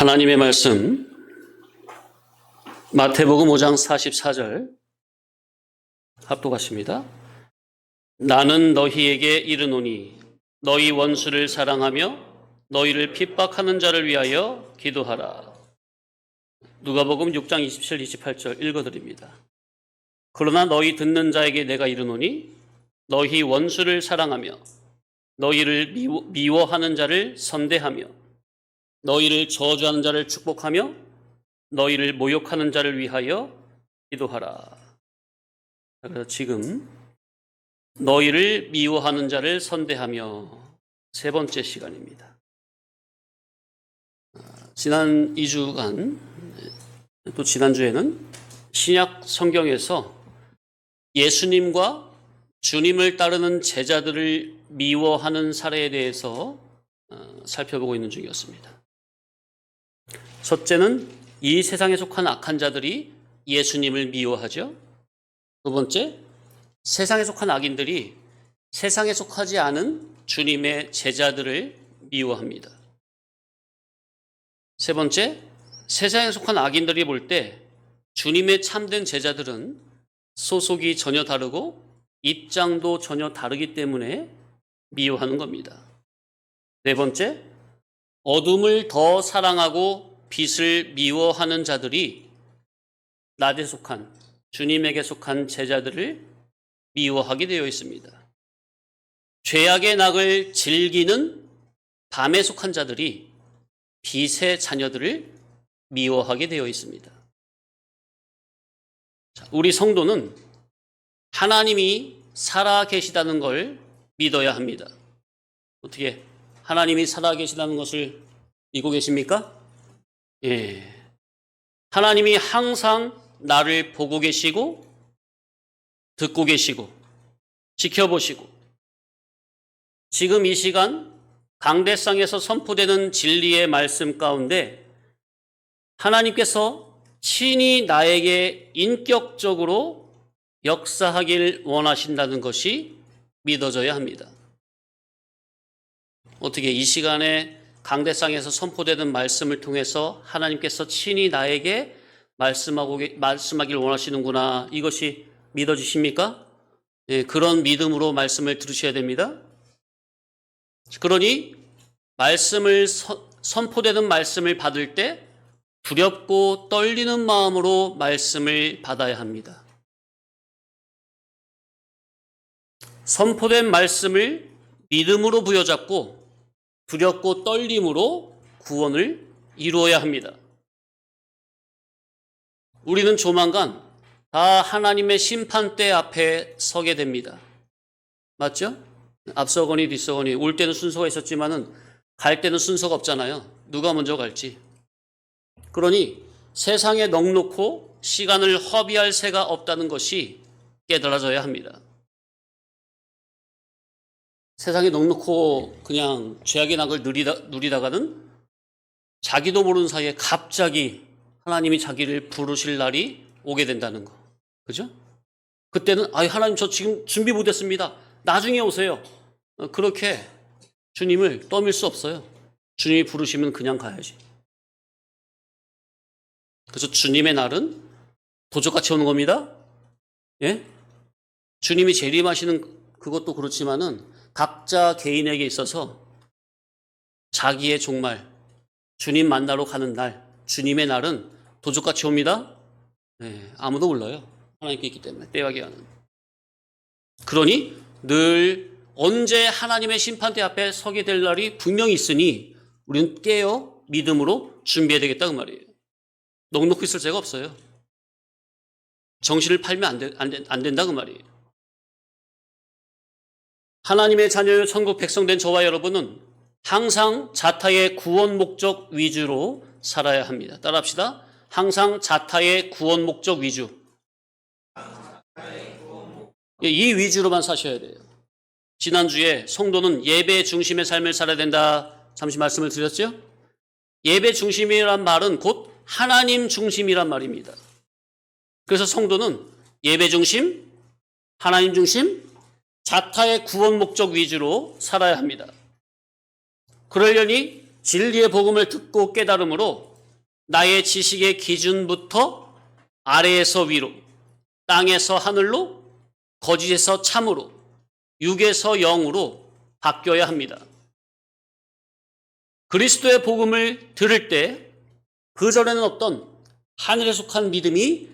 하나님의 말씀 마태복음 5장 44절 합독하십니다. 나는 너희에게 이르노니 너희 원수를 사랑하며 너희를 핍박하는 자를 위하여 기도하라. 누가복음 6장 27, 28절 읽어드립니다. 그러나 너희 듣는 자에게 내가 이르노니 너희 원수를 사랑하며 너희를 미워하는 자를 선대하며 너희를 저주하는 자를 축복하며 너희를 모욕하는 자를 위하여 기도하라. 그래서 지금 너희를 미워하는 자를 선대하며 세 번째 시간입니다. 지난 2주간 또 지난주에는 신약 성경에서 예수님과 주님을 따르는 제자들을 미워하는 사례에 대해서 살펴보고 있는 중이었습니다. 첫째는 이 세상에 속한 악한 자들이 예수님을 미워하죠. 두 번째, 세상에 속한 악인들이 세상에 속하지 않은 주님의 제자들을 미워합니다. 세 번째, 세상에 속한 악인들이 볼 때 주님의 참된 제자들은 소속이 전혀 다르고 입장도 전혀 다르기 때문에 미워하는 겁니다. 네 번째, 어둠을 더 사랑하고 빛을 미워하는 자들이 낮에 속한 주님에게 속한 제자들을 미워하게 되어 있습니다. 죄악의 낙을 즐기는 밤에 속한 자들이 빛의 자녀들을 미워하게 되어 있습니다. 우리 성도는 하나님이 살아 계시다는 걸 믿어야 합니다. 어떻게 하나님이 살아 계시다는 것을 믿고 계십니까? 예. 하나님이 항상 나를 보고 계시고 듣고 계시고 지켜보시고 지금 이 시간 강대상에서 선포되는 진리의 말씀 가운데 하나님께서 친히 나에게 인격적으로 역사하길 원하신다는 것이 믿어져야 합니다. 어떻게 이 시간에 강대상에서 선포되는 말씀을 통해서 하나님께서 친히 나에게 말씀하길 원하시는구나, 이것이 믿어지십니까? 예, 그런 믿음으로 말씀을 들으셔야 됩니다. 그러니 선포되는 말씀을 받을 때 두렵고 떨리는 마음으로 말씀을 받아야 합니다. 선포된 말씀을 믿음으로 부여잡고 두렵고 떨림으로 구원을 이루어야 합니다. 우리는 조만간 다 하나님의 심판대 앞에 서게 됩니다. 맞죠? 앞서거니 뒤서거니 올 때는 순서가 있었지만은 갈 때는 순서가 없잖아요. 누가 먼저 갈지. 그러니 세상에 넉놓고 시간을 허비할 새가 없다는 것이 깨달아져야 합니다. 세상에 넉넉고 그냥 죄악의 낙을 누리다가는 자기도 모르는 사이에 갑자기 하나님이 자기를 부르실 날이 오게 된다는 거. 그죠? 그때는 하나님 저 지금 준비 못했습니다. 나중에 오세요. 그렇게 주님을 떠밀 수 없어요. 주님이 부르시면 그냥 가야지. 그래서 주님의 날은 도적같이 오는 겁니다. 예? 주님이 재림하시는 그것도 그렇지만은 각자 개인에게 있어서 자기의 종말, 주님 만나러 가는 날, 주님의 날은 도적같이 옵니다. 네, 아무도 몰라요. 하나님께 있기 때문에, 때와 기한은. 그러니 늘 언제 하나님의 심판대 앞에 서게 될 날이 분명히 있으니 우리는 깨어 믿음으로 준비해야 되겠다 그 말이에요. 넉넉히 있을 새가 없어요. 정신을 팔면 안 된다 그 말이에요. 하나님의 자녀요 천국 백성된 저와 여러분은 항상 자타의 구원 목적 위주로 살아야 합니다. 따라합시다. 항상 자타의 구원 목적 위주. 이 위주로만 사셔야 돼요. 지난주에 성도는 예배 중심의 삶을 살아야 된다, 잠시 말씀을 드렸죠? 예배 중심이란 말은 곧 하나님 중심이란 말입니다. 그래서 성도는 예배 중심, 하나님 중심, 자타의 구원 목적 위주로 살아야 합니다. 그러려니 진리의 복음을 듣고 깨달음으로 나의 지식의 기준부터 아래에서 위로, 땅에서 하늘로, 거짓에서 참으로, 육에서 영으로 바뀌어야 합니다. 그리스도의 복음을 들을 때 그전에는 없던 하늘에 속한 믿음이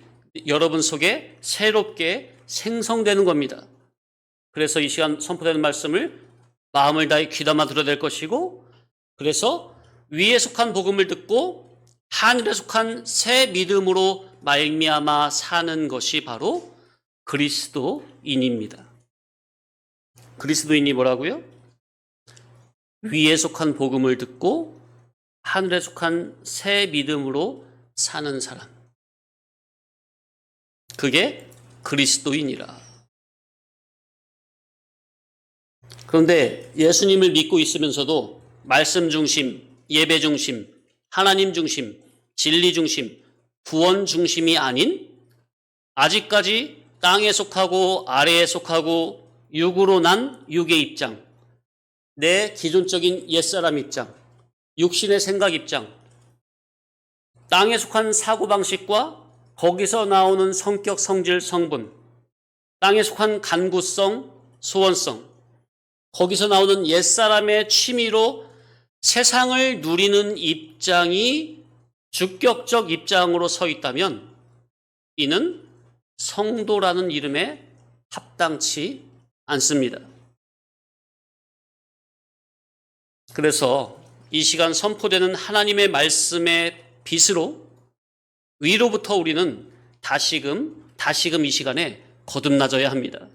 여러분 속에 새롭게 생성되는 겁니다. 그래서 이 시간 선포되는 말씀을 마음을 다해 귀담아 들어야 될 것이고, 그래서 위에 속한 복음을 듣고 하늘에 속한 새 믿음으로 말미암아 사는 것이 바로 그리스도인입니다. 그리스도인이 뭐라고요? 위에 속한 복음을 듣고 하늘에 속한 새 믿음으로 사는 사람. 그게 그리스도인이라. 그런데 예수님을 믿고 있으면서도 말씀 중심, 예배 중심, 하나님 중심, 진리 중심, 구원 중심이 아닌 아직까지 땅에 속하고 아래에 속하고 육으로 난 육의 입장, 내 기존적인 옛사람 입장, 육신의 생각 입장, 땅에 속한 사고방식과 거기서 나오는 성격, 성질, 성분, 땅에 속한 간구성, 소원성, 거기서 나오는 옛사람의 취미로 세상을 누리는 입장이 주격적 입장으로 서 있다면 이는 성도라는 이름에 합당치 않습니다. 그래서 이 시간 선포되는 하나님의 말씀의 빛으로 위로부터 우리는 다시금 이 시간에 거듭나져야 합니다.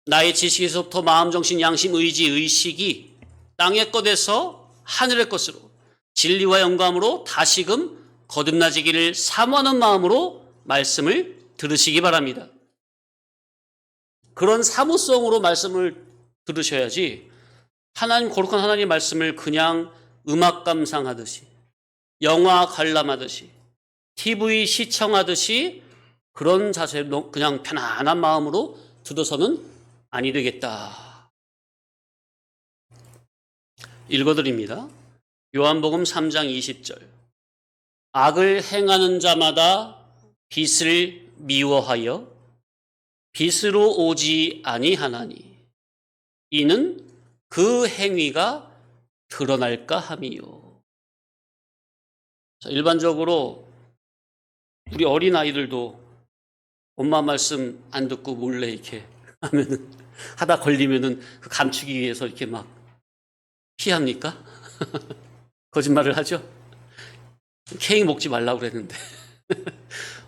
나의 지식에서부터 마음, 정신, 양심, 의지, 의식이 땅의 것에서 하늘의 것으로 진리와 영감으로 다시금 거듭나지기를 사모하는 마음으로 말씀을 들으시기 바랍니다. 그런 사모성으로 말씀을 들으셔야지 하나님, 거룩한 하나님의 말씀을 그냥 음악 감상하듯이, 영화 관람하듯이, TV 시청하듯이 그런 자세로 그냥 편안한 마음으로 들어서는 아니 되겠다. 읽어드립니다. 요한복음 3장 20절. 악을 행하는 자마다 빛을 미워하여 빛으로 오지 아니하나니 이는 그 행위가 드러날까 함이요. 일반적으로 우리 어린아이들도 엄마 말씀 안 듣고 몰래 이렇게 하다 걸리면은 그 감추기 위해서 이렇게 막 피합니까? 거짓말을 하죠? 케이크 먹지 말라고 그랬는데.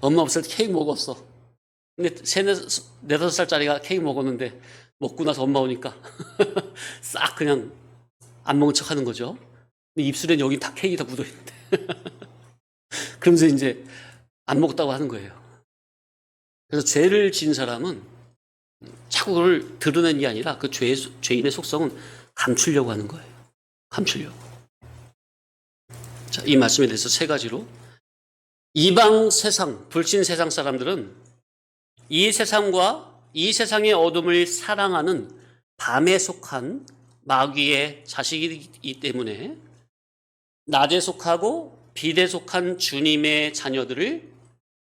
엄마 없을 때 케이크 먹었어. 근데 4-5살짜리가 케이크 먹었는데 먹고 나서 엄마 오니까 싹 그냥 안 먹은 척 하는 거죠. 근데 입술엔 여기 다 케이크가 묻어 있는데. 그러면서 이제 안 먹었다고 하는 거예요. 그래서 죄를 지은 사람은 자꾸 그걸 드러내는 게 아니라 그 죄인의 속성은 감추려고 하는 거예요. 감추려고. 자, 이 말씀에 대해서 3가지로. 이방 세상, 불신 세상 사람들은 이 세상과 이 세상의 어둠을 사랑하는 밤에 속한 마귀의 자식이기 때문에 낮에 속하고 빛에 속한 주님의 자녀들을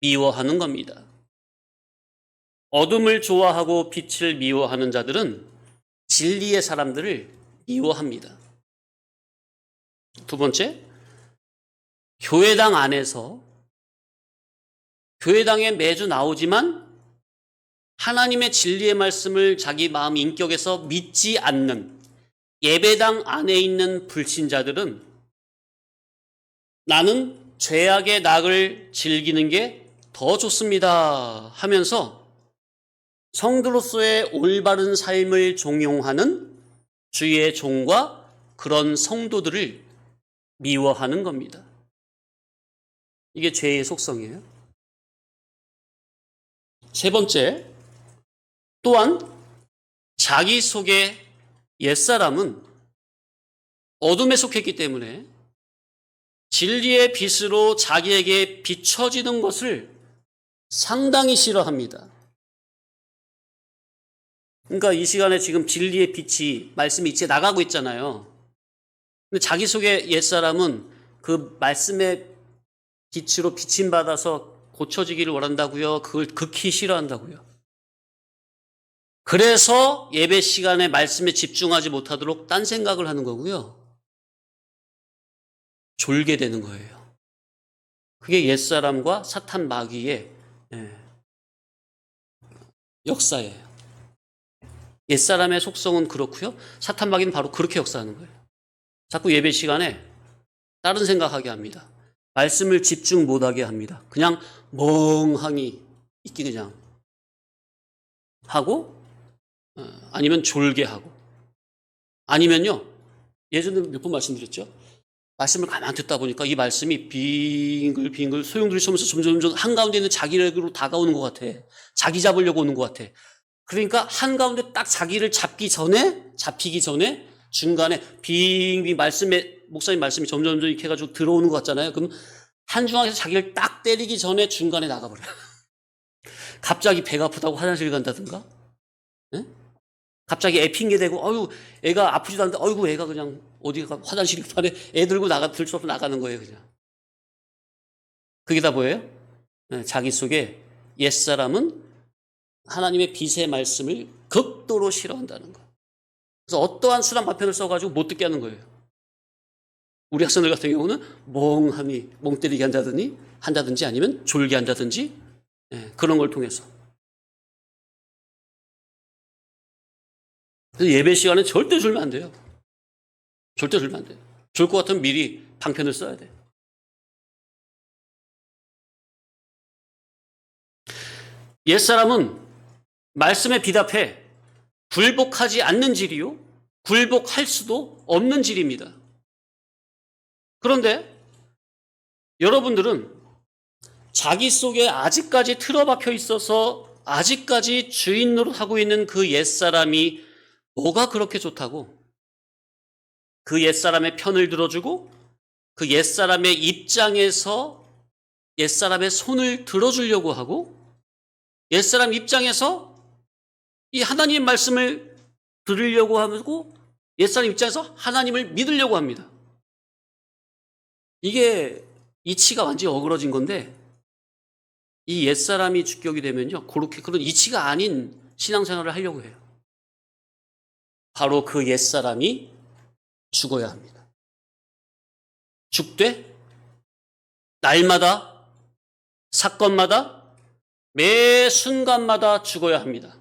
미워하는 겁니다. 어둠을 좋아하고 빛을 미워하는 자들은 진리의 사람들을 미워합니다. 2번째, 교회당 안에서 교회당에 매주 나오지만 하나님의 진리의 말씀을 자기 마음 인격에서 믿지 않는 예배당 안에 있는 불신자들은 나는 죄악의 낙을 즐기는 게 더 좋습니다 하면서 성도로서의 올바른 삶을 종용하는 주의 종과 그런 성도들을 미워하는 겁니다. 이게 죄의 속성이에요. 3번째, 또한 자기 속의 옛사람은 어둠에 속했기 때문에 진리의 빛으로 자기에게 비춰지는 것을 상당히 싫어합니다. 그러니까 이 시간에 지금 진리의 빛이 말씀이 이제 나가고 있잖아요. 근데 자기 속의 옛사람은 그 말씀의 빛으로 비침받아서 고쳐지기를 원한다고요? 그걸 극히 싫어한다고요? 그래서 예배 시간에 말씀에 집중하지 못하도록 딴 생각을 하는 거고요. 졸게 되는 거예요. 그게 옛사람과 사탄 마귀의 역사예요. 옛사람의 속성은 그렇고요. 사탄 마귀는 바로 그렇게 역사하는 거예요. 자꾸 예배 시간에 다른 생각하게 합니다. 말씀을 집중 못하게 합니다. 그냥 멍하니 있기 그냥 하고 아니면 졸게 하고 아니면요. 예전에 몇 번 말씀드렸죠. 말씀을 가만히 듣다 보니까 이 말씀이 빙글빙글 소용돌이 서면서 점점 한가운데 있는 자기에게로 다가오는 것 같아. 자기 잡으려고 오는 것 같아. 그러니까 한가운데 딱 자기를 잡히기 전에 중간에 빙빙 목사님 말씀이 점점 이렇게 해가지고 들어오는 것 같잖아요. 그럼 한중앙에서 자기를 딱 때리기 전에 중간에 나가버려요. 갑자기 배가 아프다고 화장실 간다든가, 네? 갑자기 애 핑계대고, 애가 아프지도 않는데, 애가 그냥 어디가 화장실 급하네. 애 들고 들 수 없어 나가는 거예요, 그냥. 그게 다 뭐예요? 네, 자기 속에 옛사람은 하나님의 빛의 말씀을 극도로 싫어한다는 거. 그래서 어떠한 수단 마편을 써가지고 못 듣게 하는 거예요. 우리 학생들 같은 경우는 멍하니 멍 때리게 한다든지 아니면 졸게 한다든지 그런 걸 통해서. 그래서 예배 시간에 절대 졸면 안 돼요. 절대 졸면 안 돼요. 졸 것 같으면 미리 방편을 써야 돼요. 옛사람은 말씀에 비답해 굴복하지 않는 질이요. 굴복할 수도 없는 질입니다. 그런데 여러분들은 자기 속에 아직까지 틀어박혀 있어서 아직까지 주인 노릇하고 있는 그 옛사람이 뭐가 그렇게 좋다고 그 옛사람의 편을 들어주고 그 옛사람의 입장에서 옛사람의 손을 들어주려고 하고 옛사람 입장에서 이 하나님의 말씀을 들으려고 하고 옛사람 입장에서 하나님을 믿으려고 합니다. 이게 이치가 완전히 어그러진 건데 이 옛사람이 주격이 되면요. 그렇게 그런 이치가 아닌 신앙생활을 하려고 해요. 바로 그 옛사람이 죽어야 합니다. 죽되 날마다 사건마다 매 순간마다 죽어야 합니다.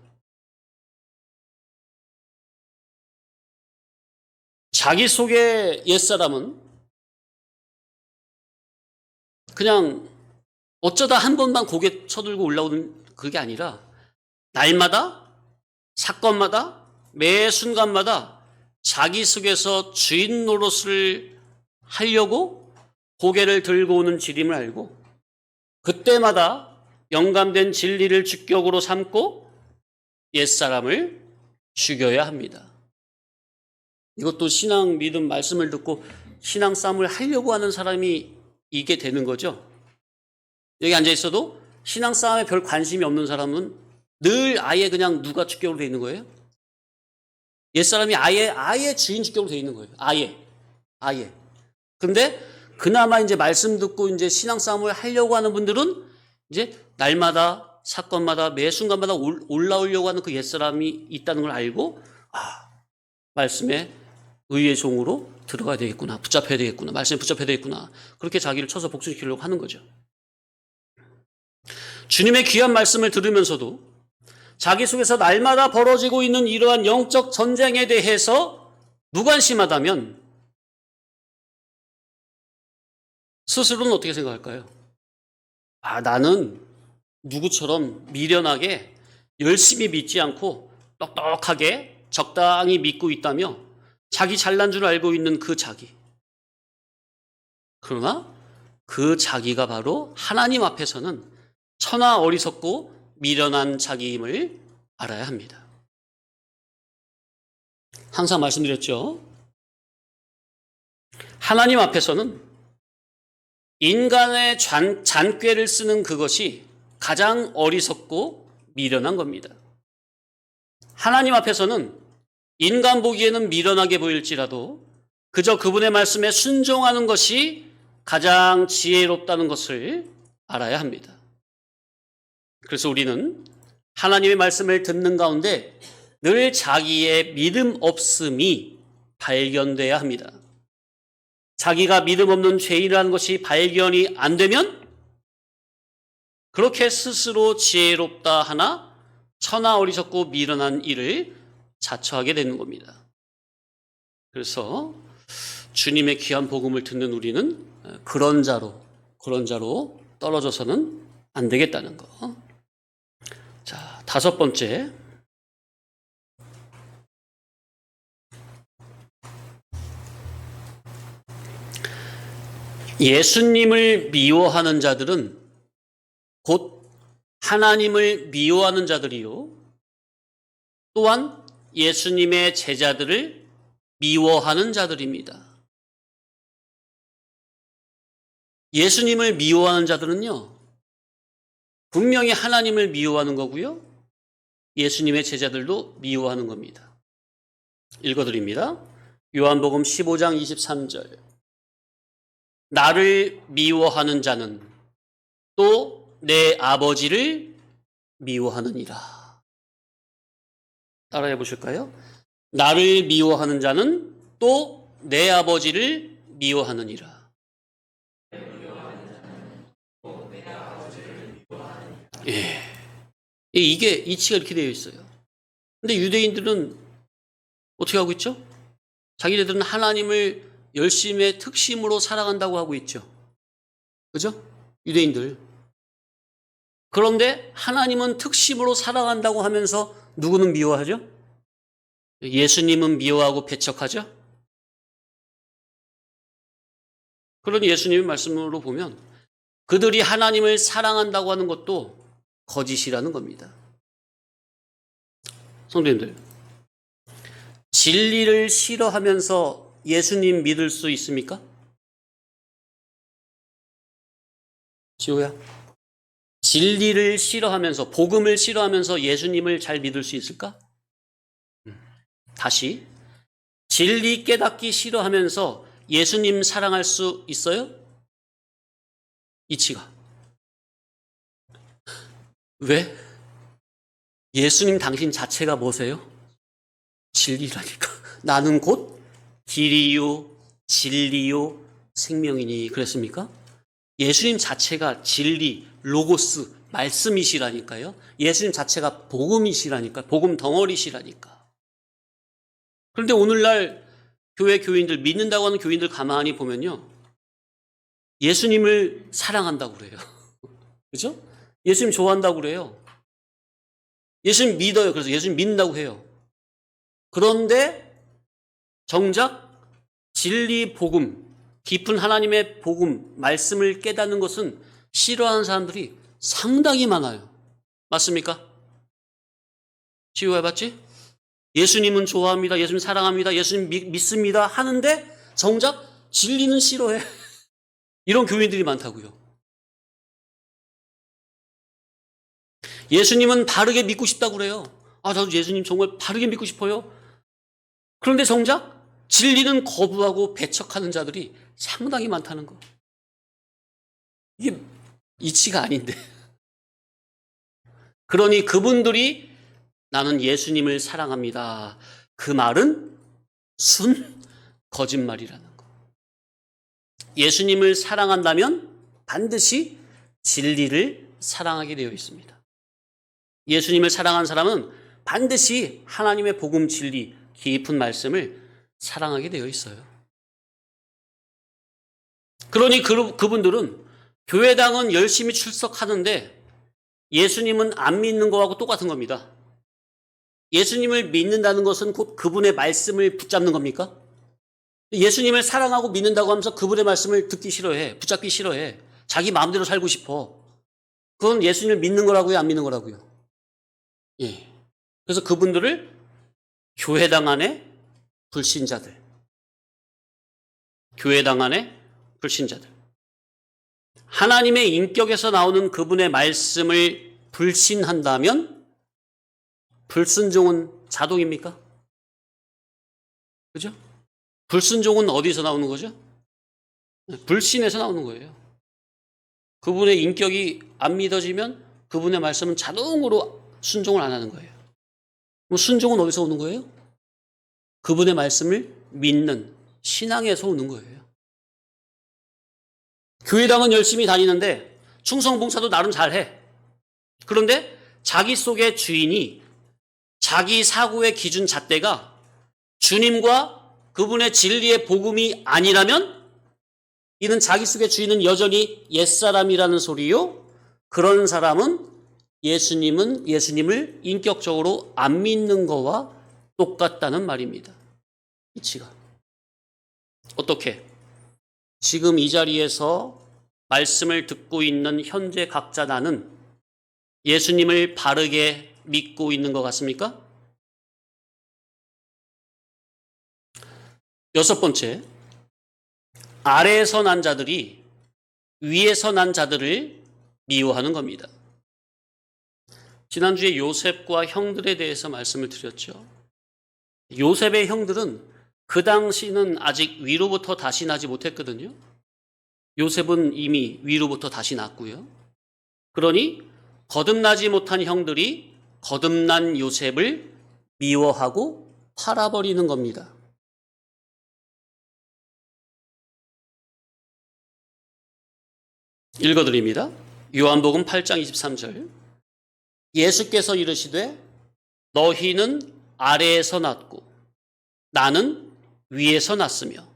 자기 속의 옛사람은 그냥 어쩌다 한 번만 고개 쳐들고 올라오는 그게 아니라 날마다 사건마다 매 순간마다 자기 속에서 주인 노릇을 하려고 고개를 들고 오는 지림을 알고 그때마다 영감된 진리를 주격으로 삼고 옛사람을 죽여야 합니다. 이것도 신앙 믿음 말씀을 듣고 신앙 싸움을 하려고 하는 사람이 이게 되는 거죠. 여기 앉아 있어도 신앙 싸움에 별 관심이 없는 사람은 늘 아예 그냥 누가 주격으로 돼 있는 거예요? 옛사람이 아예 주인 주격으로 돼 있는 거예요. 아예. 그런데 그나마 이제 말씀 듣고 이제 신앙 싸움을 하려고 하는 분들은 이제 날마다 사건마다 매 순간마다 올라오려고 하는 그 옛사람이 있다는 걸 알고 말씀에 의의 종으로 들어가야 되겠구나. 붙잡혀야 되겠구나. 말씀에 붙잡혀야 되겠구나. 그렇게 자기를 쳐서 복수시키려고 하는 거죠. 주님의 귀한 말씀을 들으면서도 자기 속에서 날마다 벌어지고 있는 이러한 영적 전쟁에 대해서 무관심하다면 스스로는 어떻게 생각할까요? 나는 누구처럼 미련하게 열심히 믿지 않고 똑똑하게 적당히 믿고 있다며 자기 잘난 줄 알고 있는 그 자기. 그러나 그 자기가 바로 하나님 앞에서는 천하 어리석고 미련한 자기임을 알아야 합니다. 항상 말씀드렸죠. 하나님 앞에서는 인간의 잔꾀를 쓰는 그것이 가장 어리석고 미련한 겁니다. 하나님 앞에서는 인간 보기에는 미련하게 보일지라도 그저 그분의 말씀에 순종하는 것이 가장 지혜롭다는 것을 알아야 합니다. 그래서 우리는 하나님의 말씀을 듣는 가운데 늘 자기의 믿음 없음이 발견돼야 합니다. 자기가 믿음 없는 죄인이라는 것이 발견이 안 되면 그렇게 스스로 지혜롭다 하나 천하 어리석고 미련한 일을 자처하게 되는 겁니다. 그래서 주님의 귀한 복음을 듣는 우리는 그런 자로 떨어져서는 안 되겠다는 거. 자, 다섯 번째. 예수님을 미워하는 자들은 곧 하나님을 미워하는 자들이요. 또한 예수님의 제자들을 미워하는 자들입니다. 예수님을 미워하는 자들은요, 분명히 하나님을 미워하는 거고요. 예수님의 제자들도 미워하는 겁니다. 읽어드립니다. 요한복음 15장 23절. 나를 미워하는 자는 또 내 아버지를 미워하느니라. 따라해 보실까요? 나를 미워하는 자는 또 내 아버지를 미워하느니라. 예. 이게 이치가 이렇게 되어 있어요. 근데 유대인들은 어떻게 하고 있죠? 자기네들은 하나님을 열심의 특심으로 사랑한다고 하고 있죠. 그죠? 유대인들. 그런데 하나님은 특심으로 사랑한다고 하면서 누구는 미워하죠? 예수님은 미워하고 배척하죠? 그런 예수님의 말씀으로 보면 그들이 하나님을 사랑한다고 하는 것도 거짓이라는 겁니다. 성도님들, 진리를 싫어하면서 예수님 믿을 수 있습니까? 지호야, 진리를 싫어하면서, 복음을 싫어하면서 예수님을 잘 믿을 수 있을까? 다시, 진리 깨닫기 싫어하면서 예수님 사랑할 수 있어요? 이치가. 왜? 예수님 당신 자체가 뭐세요? 진리라니까. 나는 곧 길이요 진리요 생명이니 그랬습니까? 예수님 자체가 진리, 로고스, 말씀이시라니까요. 예수님 자체가 복음이시라니까. 복음 덩어리시라니까. 그런데 오늘날 교회 교인들, 믿는다고 하는 교인들 가만히 보면요, 예수님을 사랑한다고 그래요. 그죠? 예수님 좋아한다고 그래요. 예수님 믿어요. 그래서 예수님 믿는다고 해요. 그런데 정작 진리 복음, 깊은 하나님의 복음, 말씀을 깨닫는 것은 싫어하는 사람들이 상당히 많아요. 맞습니까? 지호해봤지? 예수님은 좋아합니다. 예수님 사랑합니다. 예수님 믿습니다. 하는데 정작 진리는 싫어해. 이런 교인들이 많다고요. 예수님은 바르게 믿고 싶다고 그래요. 아, 저도 예수님 정말 바르게 믿고 싶어요. 그런데 정작 진리는 거부하고 배척하는 자들이 상당히 많다는 거. 이게 이치가 아닌데. 그러니 그분들이 나는 예수님을 사랑합니다. 그 말은 순 거짓말이라는 거. 예수님을 사랑한다면 반드시 진리를 사랑하게 되어 있습니다. 예수님을 사랑한 사람은 반드시 하나님의 복음 진리, 깊은 말씀을 사랑하게 되어 있어요. 그러니 그분들은 교회당은 열심히 출석하는데 예수님은 안 믿는 거하고 똑같은 겁니다. 예수님을 믿는다는 것은 곧 그분의 말씀을 붙잡는 겁니까? 예수님을 사랑하고 믿는다고 하면서 그분의 말씀을 듣기 싫어해. 붙잡기 싫어해. 자기 마음대로 살고 싶어. 그건 예수님을 믿는 거라고요? 안 믿는 거라고요? 예. 그래서 그분들을 교회당 안에 불신자들. 교회당 안에 불신자들. 하나님의 인격에서 나오는 그분의 말씀을 불신한다면 불순종은 자동입니까? 그죠? 불순종은 어디서 나오는 거죠? 불신에서 나오는 거예요. 그분의 인격이 안 믿어지면 그분의 말씀은 자동으로 순종을 안 하는 거예요. 그럼 순종은 어디서 오는 거예요? 그분의 말씀을 믿는 신앙에서 오는 거예요. 교회당은 열심히 다니는데 충성봉사도 나름 잘해. 그런데 자기 속의 주인이 자기 사고의 기준 잣대가 주님과 그분의 진리의 복음이 아니라면 이는 자기 속의 주인은 여전히 옛사람이라는 소리요. 그런 사람은 예수님을 인격적으로 안 믿는 거와 똑같다는 말입니다. 이치가. 어떻게? 지금 이 자리에서 말씀을 듣고 있는 현재 각자 나는 예수님을 바르게 믿고 있는 것 같습니까? 여섯 번째, 아래에서 난 자들이 위에서 난 자들을 미워하는 겁니다. 지난주에 요셉과 형들에 대해서 말씀을 드렸죠. 요셉의 형들은 그 당시는 아직 위로부터 다시 나지 못했거든요. 요셉은 이미 위로부터 다시 났고요. 그러니 거듭나지 못한 형들이 거듭난 요셉을 미워하고 팔아버리는 겁니다. 읽어드립니다. 요한복음 8장 23절. 예수께서 이르시되 너희는 아래에서 났고 나는 위에서 났으며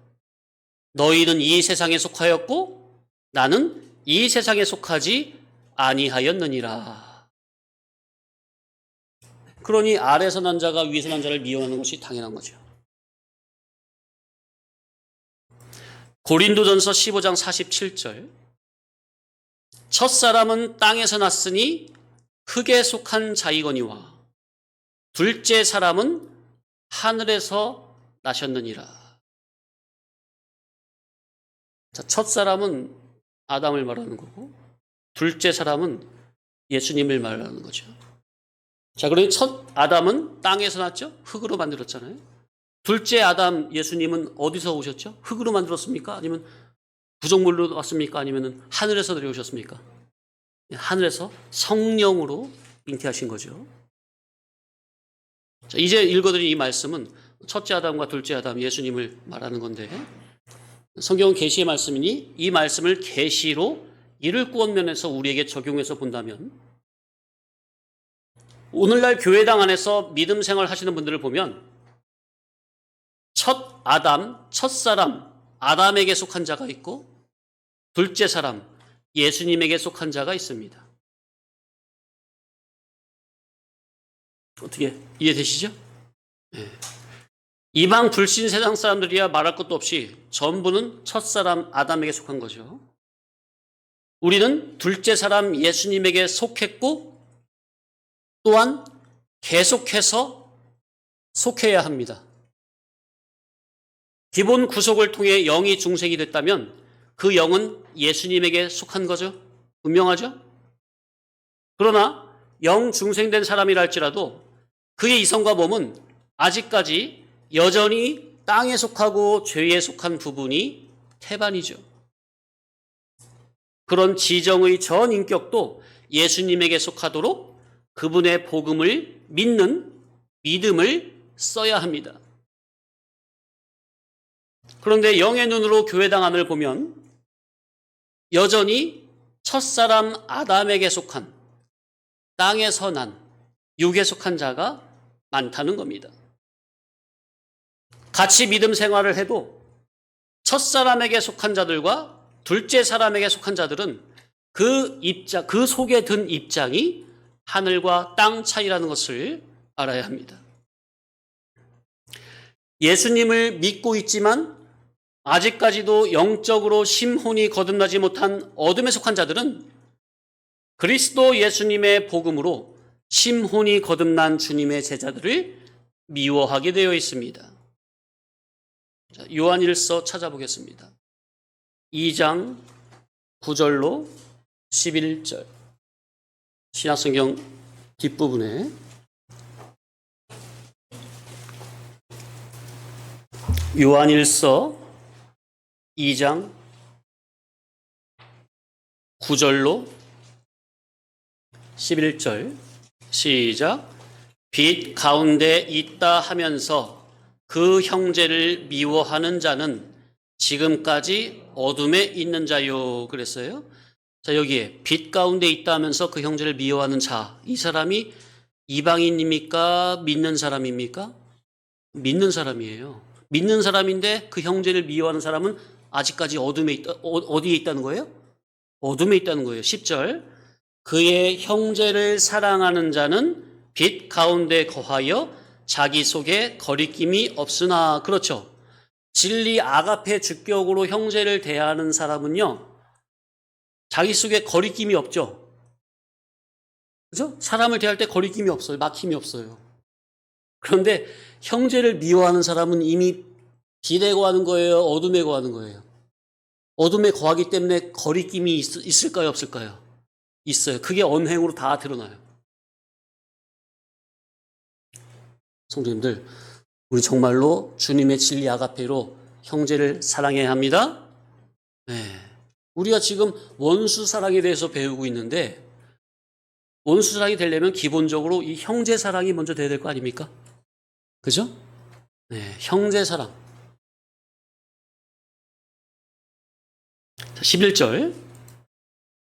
너희는 이 세상에 속하였고 나는 이 세상에 속하지 아니하였느니라. 그러니 아래에서 난 자가 위에서 난 자를 미워하는 것이 당연한 거죠. 고린도전서 15장 47절. 첫사람은 땅에서 났으니 흙에 속한 자이거니와 둘째 사람은 하늘에서 나셨느니라. 자, 첫사람은 아담을 말하는 거고 둘째 사람은 예수님을 말하는 거죠. 자, 그러니 첫 아담은 땅에서 났죠? 흙으로 만들었잖아요. 둘째 아담 예수님은 어디서 오셨죠? 흙으로 만들었습니까? 아니면 부정물로 왔습니까? 아니면 하늘에서 내려오셨습니까? 하늘에서 성령으로 잉태하신 거죠. 자, 이제 읽어드린 이 말씀은 첫째 아담과 둘째 아담 예수님을 말하는 건데 성경은 계시의 말씀이니 이 말씀을 계시로 이를 구원 면에서 우리에게 적용해서 본다면 오늘날 교회당 안에서 믿음 생활 하시는 분들을 보면 첫 아담, 첫사람 아담에게 속한 자가 있고 둘째 사람 예수님에게 속한 자가 있습니다. 어떻게 이해되시죠? 네. 이방 불신 세상 사람들이야 말할 것도 없이 전부는 첫사람 아담에게 속한 거죠. 우리는 둘째 사람 예수님에게 속했고 또한 계속해서 속해야 합니다. 기본 구속을 통해 영이 중생이 됐다면 그 영은 예수님에게 속한 거죠. 분명하죠? 그러나 영 중생된 사람이라 할지라도 그의 이성과 몸은 아직까지 여전히 땅에 속하고 죄에 속한 부분이 태반이죠. 그런 지정의 전 인격도 예수님에게 속하도록 그분의 복음을 믿는 믿음을 써야 합니다. 그런데 영의 눈으로 교회당 안을 보면 여전히 첫사람 아담에게 속한 땅에서 난 육에 속한 자가 많다는 겁니다. 같이 믿음 생활을 해도 첫사람에게 속한 자들과 둘째 사람에게 속한 자들은 그 속에 든 입장이 하늘과 땅 차이라는 것을 알아야 합니다. 예수님을 믿고 있지만 아직까지도 영적으로 심혼이 거듭나지 못한 어둠에 속한 자들은 그리스도 예수님의 복음으로 심혼이 거듭난 주님의 제자들을 미워하게 되어 있습니다. 요한일서 찾아보겠습니다. 2장 9절로 11절 신약성경 뒷부분에 요한일서 2장 9절로 11절 시작. 빛 가운데 있다 하면서 그 형제를 미워하는 자는 지금까지 어둠에 있는 자요. 그랬어요. 자, 여기에 빛 가운데 있다 하면서 그 형제를 미워하는 자, 이 사람이 이방인입니까? 믿는 사람입니까? 믿는 사람이에요. 믿는 사람인데 그 형제를 미워하는 사람은 아직까지 어둠에 있다. 어디에 있다는 거예요? 어둠에 있다는 거예요. 10절. 그의 형제를 사랑하는 자는 빛 가운데 거하여 자기 속에 거리낌이 없으나. 그렇죠. 진리 아가페 주격으로 형제를 대하는 사람은요, 자기 속에 거리낌이 없죠. 그죠? 사람을 대할 때 거리낌이 없어요. 막힘이 없어요. 그런데 형제를 미워하는 사람은 이미 빛에 거하는 거예요? 어둠에 거하는 거예요? 어둠에 거하기 때문에 거리낌이 있을까요? 없을까요? 있어요. 그게 언행으로 다 드러나요. 성도님들, 우리 정말로 주님의 진리 아가페로 형제를 사랑해야 합니다. 네. 우리가 지금 원수 사랑에 대해서 배우고 있는데, 원수 사랑이 되려면 기본적으로 이 형제 사랑이 먼저 돼야 될 거 아닙니까? 그죠? 네, 형제 사랑. 11절.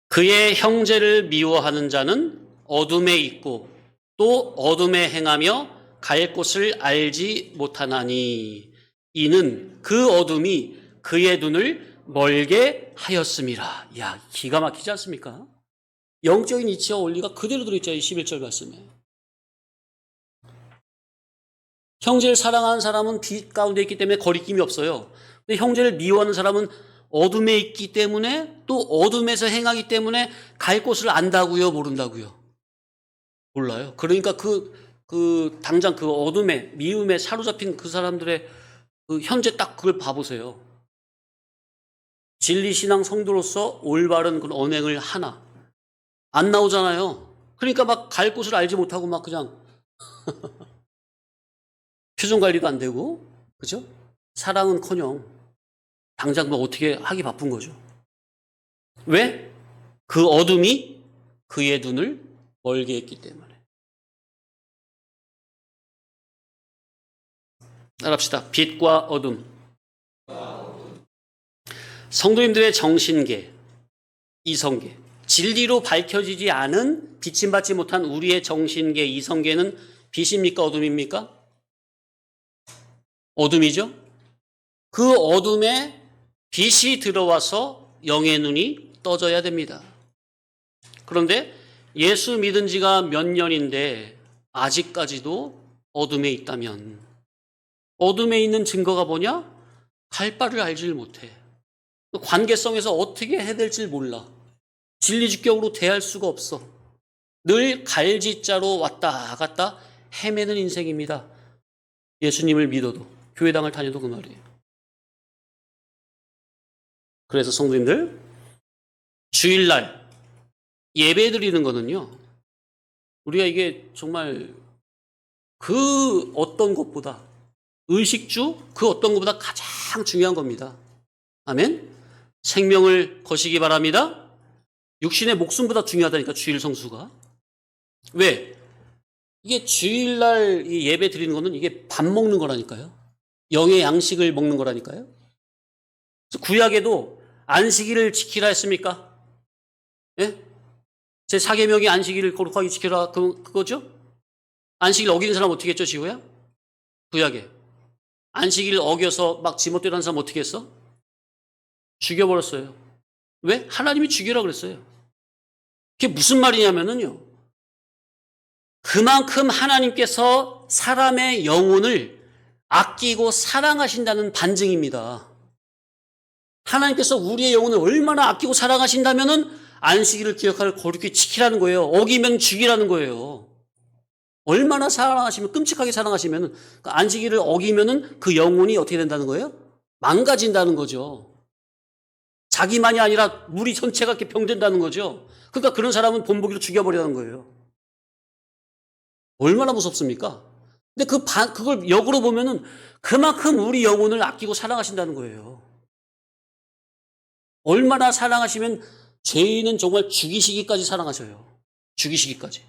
그의 형제를 미워하는 자는 어둠에 있고 또 어둠에 행하며 갈 곳을 알지 못하나니 이는 그 어둠이 그의 눈을 멀게 하였음이라. 야, 기가 막히지 않습니까? 영적인 이치와 원리가 그대로 들어있죠. 이 11절 말씀에. 형제를 사랑하는 사람은 빛 가운데 있기 때문에 거리낌이 없어요. 근데 형제를 미워하는 사람은 어둠에 있기 때문에, 또 어둠에서 행하기 때문에 갈 곳을 안다고요? 모른다고요? 몰라요. 그러니까 당장 그 어둠에, 미움에 사로잡힌 그 사람들의 그 현재 딱 그걸 봐보세요. 진리신앙 성도로서 올바른 그런 언행을 하나 안 나오잖아요. 그러니까 막 갈 곳을 알지 못하고 막 그냥 표정 관리도 안 되고, 그죠? 사랑은커녕 당장 뭐 어떻게 하기 바쁜 거죠. 왜? 그 어둠이 그의 눈을 멀게 했기 때문에. 따라합시다. 빛과 어둠. 성도님들의 정신계, 이성계, 진리로 밝혀지지 않은 비침받지 못한 우리의 정신계, 이성계는 빛입니까? 어둠입니까? 어둠이죠. 그 어둠에 빛이 들어와서 영의 눈이 떠져야 됩니다. 그런데 예수 믿은 지가 몇 년인데 아직까지도 어둠에 있다면, 어둠에 있는 증거가 뭐냐? 갈 바를 알질 못해. 관계성에서 어떻게 해야 될지 몰라. 진리주격으로 대할 수가 없어. 늘 갈짓자로 왔다 갔다 헤매는 인생입니다. 예수님을 믿어도, 교회당을 다녀도 그 말이에요. 그래서 성도님들, 주일날 예배 드리는 거는요, 우리가 이게 정말 그 어떤 것보다, 의식주 그 어떤 것보다 가장 중요한 겁니다. 아멘? 생명을 거시기 바랍니다. 육신의 목숨보다 중요하다니까, 주일 성수가. 왜? 이게 주일날 예배 드리는 거는 이게 밥 먹는 거라니까요. 영의 양식을 먹는 거라니까요. 구약에도 안식일을 지키라 했습니까? 예? 제 4계명이 안식일을 거룩하게 지키라, 그거죠? 안식일 어기는 사람 어떻게 했죠, 지호야? 구약에. 안식일 어겨서 막 지멋대로 하는 사람 어떻게 했어? 죽여버렸어요. 왜? 하나님이 죽여라 그랬어요. 그게 무슨 말이냐면요, 그만큼 하나님께서 사람의 영혼을 아끼고 사랑하신다는 반증입니다. 하나님께서 우리의 영혼을 얼마나 아끼고 사랑하신다면은 안식일을 기억하고 거룩히 지키라는 거예요. 어기면 죽이라는 거예요. 얼마나 사랑하시면, 끔찍하게 사랑하시면은, 그 안식일을 어기면은 그 영혼이 어떻게 된다는 거예요? 망가진다는 거죠. 자기만이 아니라 우리 전체가 이렇게 병된다는 거죠. 그러니까 그런 사람은 본보기로 죽여버리라는 거예요. 얼마나 무섭습니까? 근데 그걸 역으로 보면은 그만큼 우리 영혼을 아끼고 사랑하신다는 거예요. 얼마나 사랑하시면 죄인은 정말 죽이시기까지 사랑하셔요. 죽이시기까지.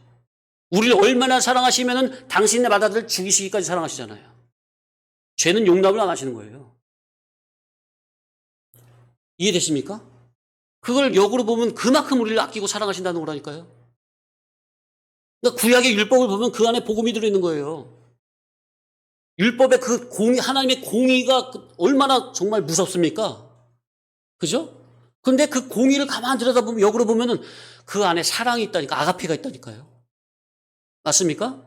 우리를 얼마나 사랑하시면은 당신의 맏아들 죽이시기까지 사랑하시잖아요. 죄는 용납을 안 하시는 거예요. 이해되십니까? 그걸 역으로 보면 그만큼 우리를 아끼고 사랑하신다는 거라니까요. 그러니까 구약의 율법을 보면 그 안에 복음이 들어있는 거예요. 율법의 그 하나님의 공의가 얼마나 정말 무섭습니까? 그죠? 근데 그 공의를 가만히 들여다보면, 역으로 보면은 그 안에 사랑이 있다니까, 아가페가 있다니까요. 맞습니까?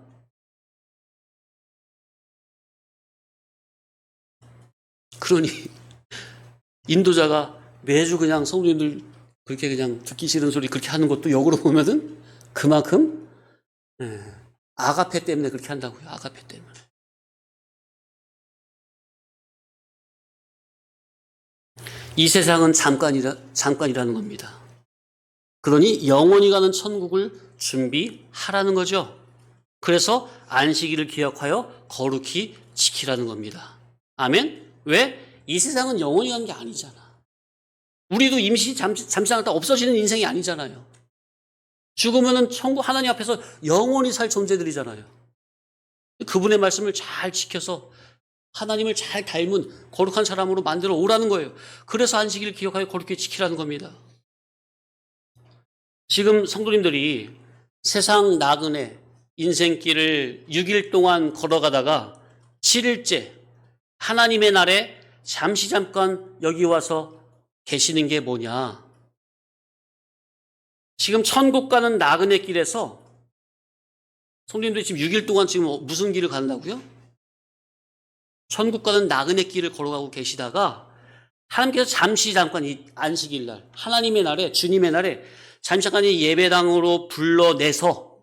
그러니, 인도자가 매주 그냥 성도님들 그렇게 그냥 듣기 싫은 소리 그렇게 하는 것도 역으로 보면은 그만큼, 아가페 때문에 그렇게 한다고요. 아가페 때문에. 이 세상은 잠깐이라는 겁니다. 그러니 영원히 가는 천국을 준비하라는 거죠. 그래서 안식일을 기억하여 거룩히 지키라는 겁니다. 아멘? 왜? 이 세상은 영원히 가는 게 아니잖아. 우리도 임시 잠시나갔다 없어지는 인생이 아니잖아요. 죽으면은 천국 하나님 앞에서 영원히 살 존재들이잖아요. 그분의 말씀을 잘 지켜서 하나님을 잘 닮은 거룩한 사람으로 만들어 오라는 거예요. 그래서 안식일을 기억하여 거룩히 지키라는 겁니다. 지금 성도님들이 세상 나그네 인생길을 6일 동안 걸어가다가 7일째 하나님의 날에 잠깐 여기 와서 계시는 게 뭐냐? 지금 천국 가는 나그네 길에서 성도님들이 지금 6일 동안 지금 무슨 길을 간다고요? 천국 가는 나그네 길을 걸어가고 계시다가 하나님께서 잠깐 이 안식일 날, 하나님의 날에, 주님의 날에 잠깐 이 예배당으로 불러내서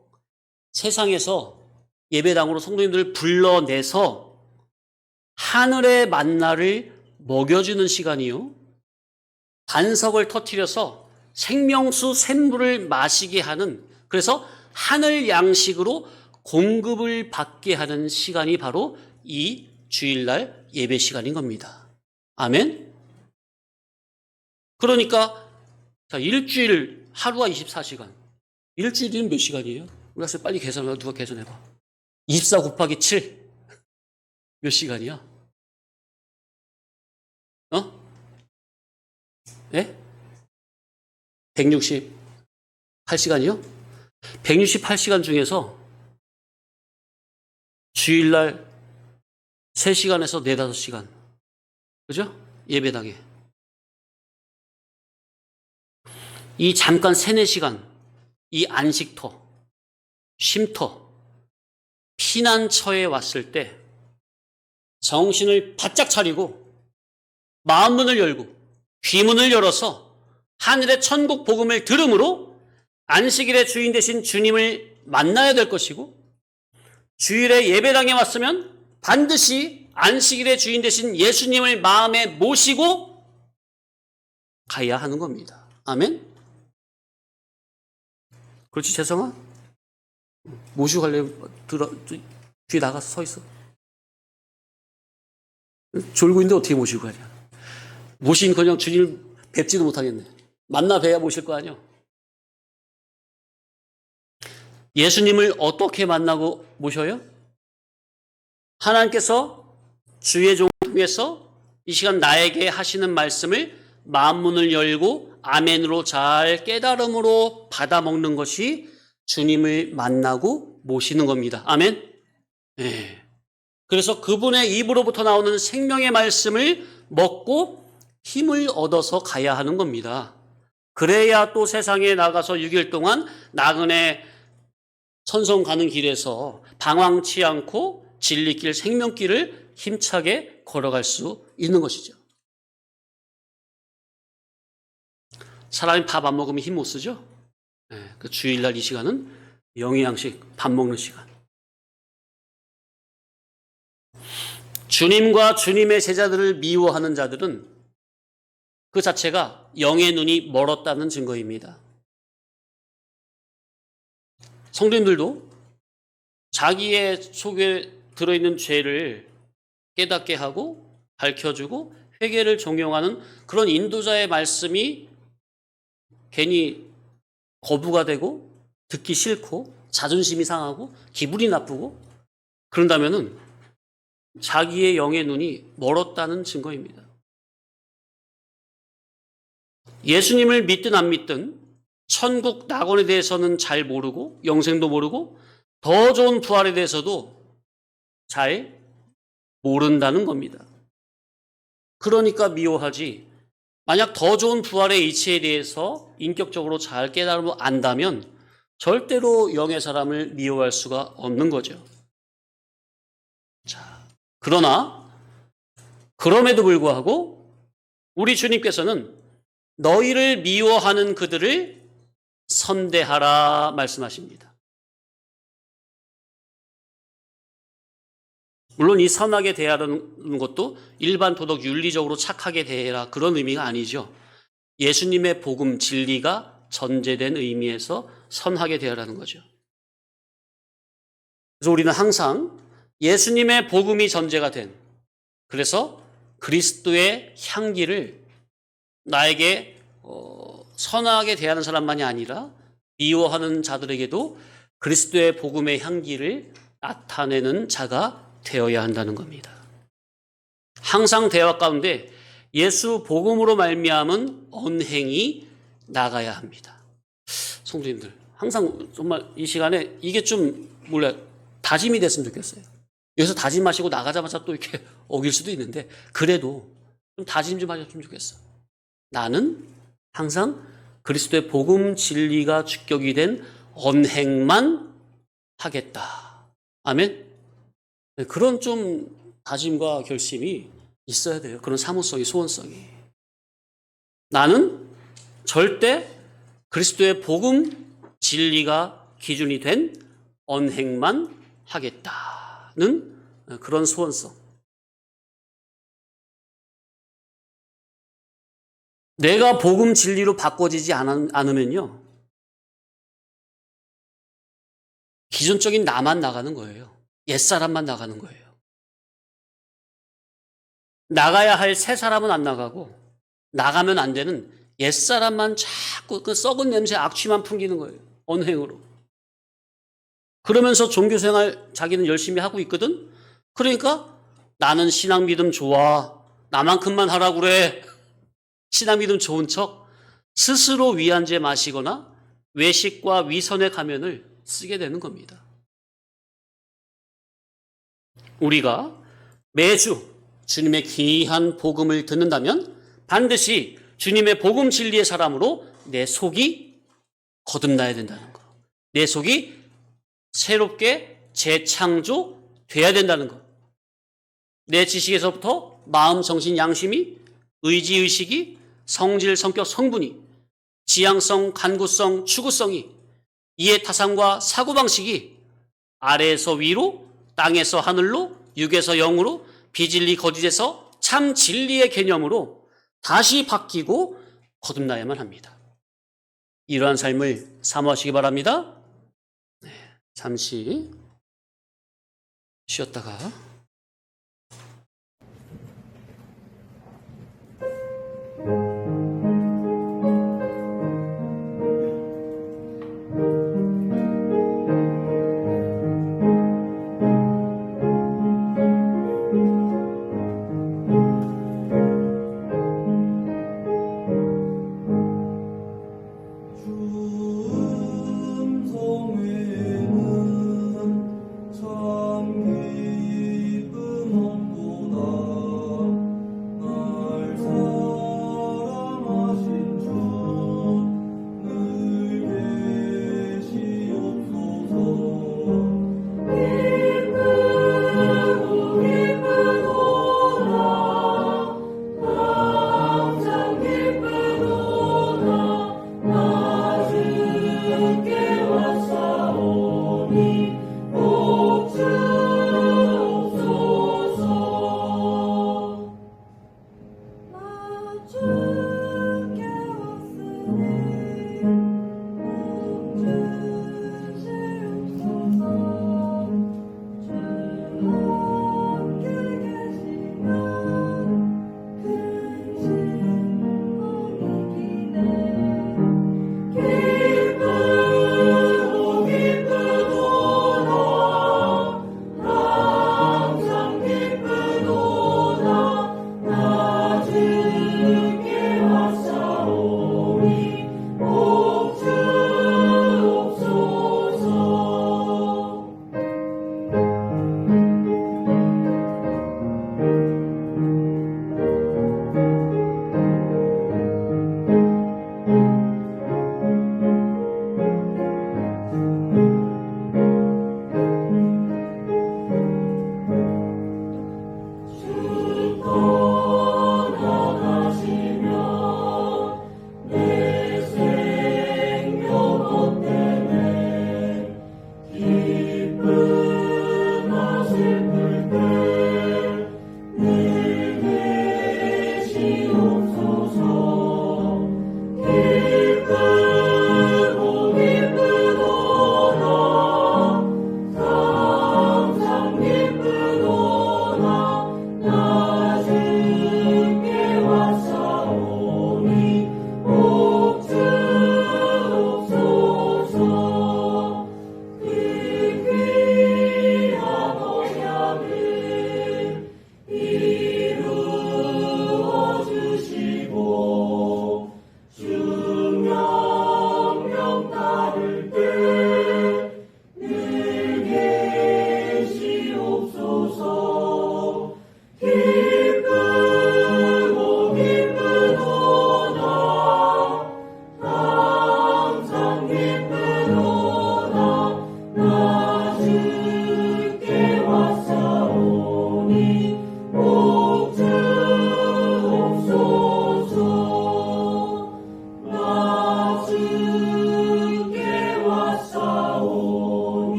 세상에서 예배당으로 성도님들을 불러내서 하늘의 만나를 먹여주는 시간이요. 반석을 터뜨려서 생명수 샘물을 마시게 하는, 그래서 하늘 양식으로 공급을 받게 하는 시간이 바로 이 주일날 예배 시간인 겁니다. 아멘? 그러니까 자, 일주일 하루가 24시간. 일주일이면 몇 시간이에요? 우리가 빨리 계산해봐. 누가 계산해봐. 24 곱하기 7. 몇 시간이야? 예? 168시간이요? 168시간 중에서 주일날 3시간에서 4, 5시간. 그죠? 예배당에. 이 잠깐 3, 4시간, 이 안식터, 쉼터, 피난처에 왔을 때 정신을 바짝 차리고 마음문을 열고 귀문을 열어서 하늘의 천국 복음을 들음으로 안식일의 주인 되신 주님을 만나야 될 것이고, 주일에 예배당에 왔으면 반드시 안식일의 주인 되신 예수님을 마음에 모시고 가야 하는 겁니다. 아멘? 그렇지, 재성아? 모시고 가려면 뒤에 나가서 서 있어. 졸고 있는데 어떻게 모시고 가냐? 모신커녕 주님을 뵙지도 못하겠네. 만나 뵈야 모실 거 아니야? 예수님을 어떻게 만나고 모셔요? 하나님께서 주의 종을 통해서 이 시간 나에게 하시는 말씀을 마음문을 열고 아멘으로 잘 깨달음으로 받아먹는 것이 주님을 만나고 모시는 겁니다. 아멘? 네. 그래서 그분의 입으로부터 나오는 생명의 말씀을 먹고 힘을 얻어서 가야 하는 겁니다. 그래야 또 세상에 나가서 6일 동안 나그네 천성 가는 길에서 방황치 않고 진리길, 생명길을 힘차게 걸어갈 수 있는 것이죠. 사람이 밥 안 먹으면 힘 못 쓰죠? 네, 그 주일날 이 시간은 영의 양식, 밥 먹는 시간. 주님과 주님의 제자들을 미워하는 자들은 그 자체가 영의 눈이 멀었다는 증거입니다. 성도님들도 자기의 속에 들어있는 죄를 깨닫게 하고 밝혀주고 회개를 종용하는 그런 인도자의 말씀이 괜히 거부가 되고 듣기 싫고 자존심이 상하고 기분이 나쁘고 그런다면은 자기의 영의 눈이 멀었다는 증거입니다. 예수님을 믿든 안 믿든 천국 낙원에 대해서는 잘 모르고 영생도 모르고 더 좋은 부활에 대해서도 잘 모른다는 겁니다. 그러니까 미워하지, 만약 더 좋은 부활의 이치에 대해서 인격적으로 잘 깨달으면 안다면 절대로 영의 사람을 미워할 수가 없는 거죠. 자, 그러나 그럼에도 불구하고 우리 주님께서는 너희를 미워하는 그들을 선대하라 말씀하십니다. 물론 이 선하게 대하는 것도 일반 도덕 윤리적으로 착하게 대해라 그런 의미가 아니죠. 예수님의 복음 진리가 전제된 의미에서 선하게 대하라는 거죠. 그래서 우리는 항상 예수님의 복음이 전제가 된, 그래서 그리스도의 향기를 나에게 선하게 대하는 사람만이 아니라 미워하는 자들에게도 그리스도의 복음의 향기를 나타내는 자가 되어야 한다는 겁니다. 항상 대화 가운데 예수 복음으로 말미암은 언행이 나가야 합니다. 성도님들, 항상 정말 이 시간에 이게 좀 다짐이 됐으면 좋겠어요. 여기서 다짐하시고 나가자마자 또 이렇게 어길 수도 있는데 그래도 좀 다짐 좀 하셨으면 좋겠어. 나는 항상 그리스도의 복음 진리가 주격이 된 언행만 하겠다. 아멘. 그런 좀 다짐과 결심이 있어야 돼요. 그런 사모성이, 소원성이. 나는 절대 그리스도의 복음 진리가 기준이 된 언행만 하겠다는 그런 소원성. 내가 복음 진리로 바꿔지지 않으면요, 기존적인 나만 나가는 거예요. 옛사람만 나가는 거예요. 나가야 할 새 사람은 안 나가고 나가면 안 되는 옛사람만 자꾸 그 썩은 냄새 악취만 풍기는 거예요. 언행으로. 그러면서 종교생활 자기는 열심히 하고 있거든. 그러니까 나는 신앙 믿음 좋아, 나만큼만 하라고 그래. 신앙 믿음 좋은 척 스스로 위안제 마시거나 외식과 위선의 가면을 쓰게 되는 겁니다. 우리가 매주 주님의 귀한 복음을 듣는다면 반드시 주님의 복음 진리의 사람으로 내 속이 거듭나야 된다는 거. 내 속이 새롭게 재창조돼야 된다는 거. 내 지식에서부터 마음, 정신, 양심이, 의지, 의식이, 성질, 성격, 성분이, 지향성, 간구성, 추구성이, 이해타산과 사고방식이 아래에서 위로, 땅에서 하늘로, 육에서 영으로, 비진리 거짓에서 참 진리의 개념으로 다시 바뀌고 거듭나야만 합니다. 이러한 삶을 사모하시기 바랍니다. 잠시 쉬었다가 음성에는 참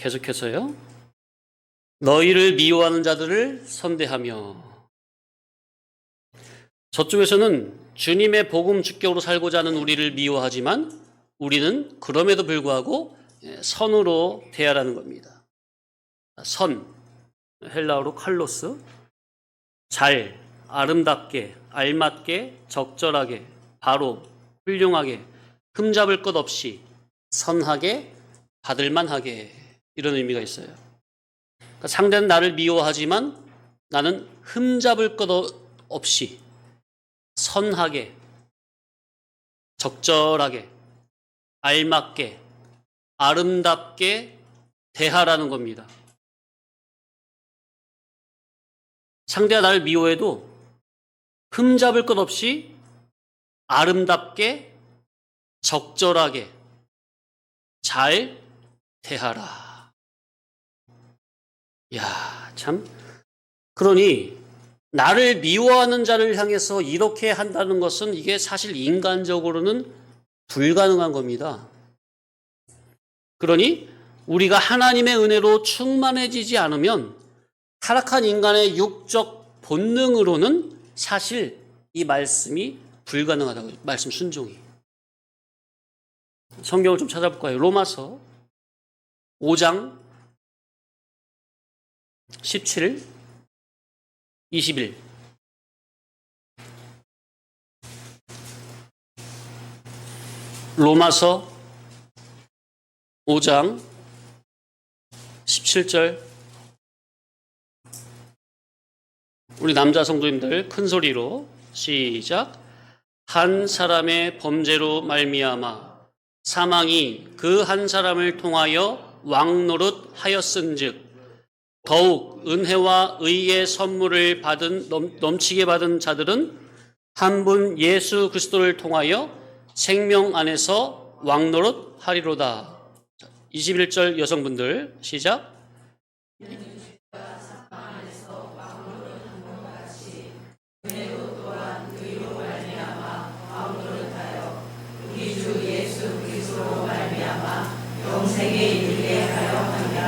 계속해서요. 너희를 미워하는 자들을 선대하며. 저쪽에서는 주님의 복음 주격으로 살고자 하는 우리를 미워하지만 우리는 그럼에도 불구하고 선으로 대하라는 겁니다. 선, 헬라어로 칼로스, 잘, 아름답게, 알맞게, 적절하게, 바로, 훌륭하게, 흠잡을 것 없이, 선하게, 받을만하게, 이런 의미가 있어요. 그러니까 상대는 나를 미워하지만 나는 흠잡을 것 없이 선하게, 적절하게, 알맞게, 아름답게 대하라는 겁니다. 상대가 나를 미워해도 흠잡을 것 없이 아름답게, 적절하게 잘 대하라. 야, 참. 그러니 나를 미워하는 자를 향해서 이렇게 한다는 것은 이게 사실 인간적으로는 불가능한 겁니다. 그러니 우리가 하나님의 은혜로 충만해지지 않으면 타락한 인간의 육적 본능으로는 사실 이 말씀이 불가능하다고, 말씀 순종이. 성경을 좀 찾아볼까요? 로마서 5장 17, 21. 로마서 5장 17절. 우리 남자 성도님들 큰 소리로 시작. 한 사람의 범죄로 말미암아 사망이 그 한 사람을 통하여 왕노릇 하였은즉 더욱 은혜와 의의 선물을 받은 넘치게 받은 자들은 한 분 예수 그리스도를 통하여 생명 안에서 왕노릇 하리로다. 21절 여성분들 시작.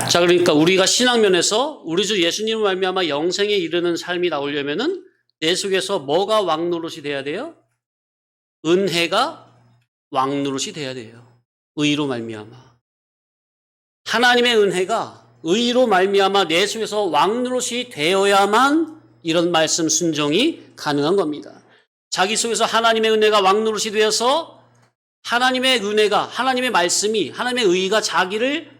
자, 그러니까 우리가 신앙면에서 우리 주 예수님을 말미암아 영생에 이르는 삶이 나오려면은 내 속에서 뭐가 왕노릇이 돼야 돼요? 은혜가 왕노릇이 돼야 돼요. 의로 말미암아. 하나님의 은혜가 의로 말미암아 내 속에서 왕노릇이 되어야만 이런 말씀 순종이 가능한 겁니다. 자기 속에서 하나님의 은혜가 왕노릇이 되어서 하나님의 은혜가, 하나님의 말씀이, 하나님의 의가 자기를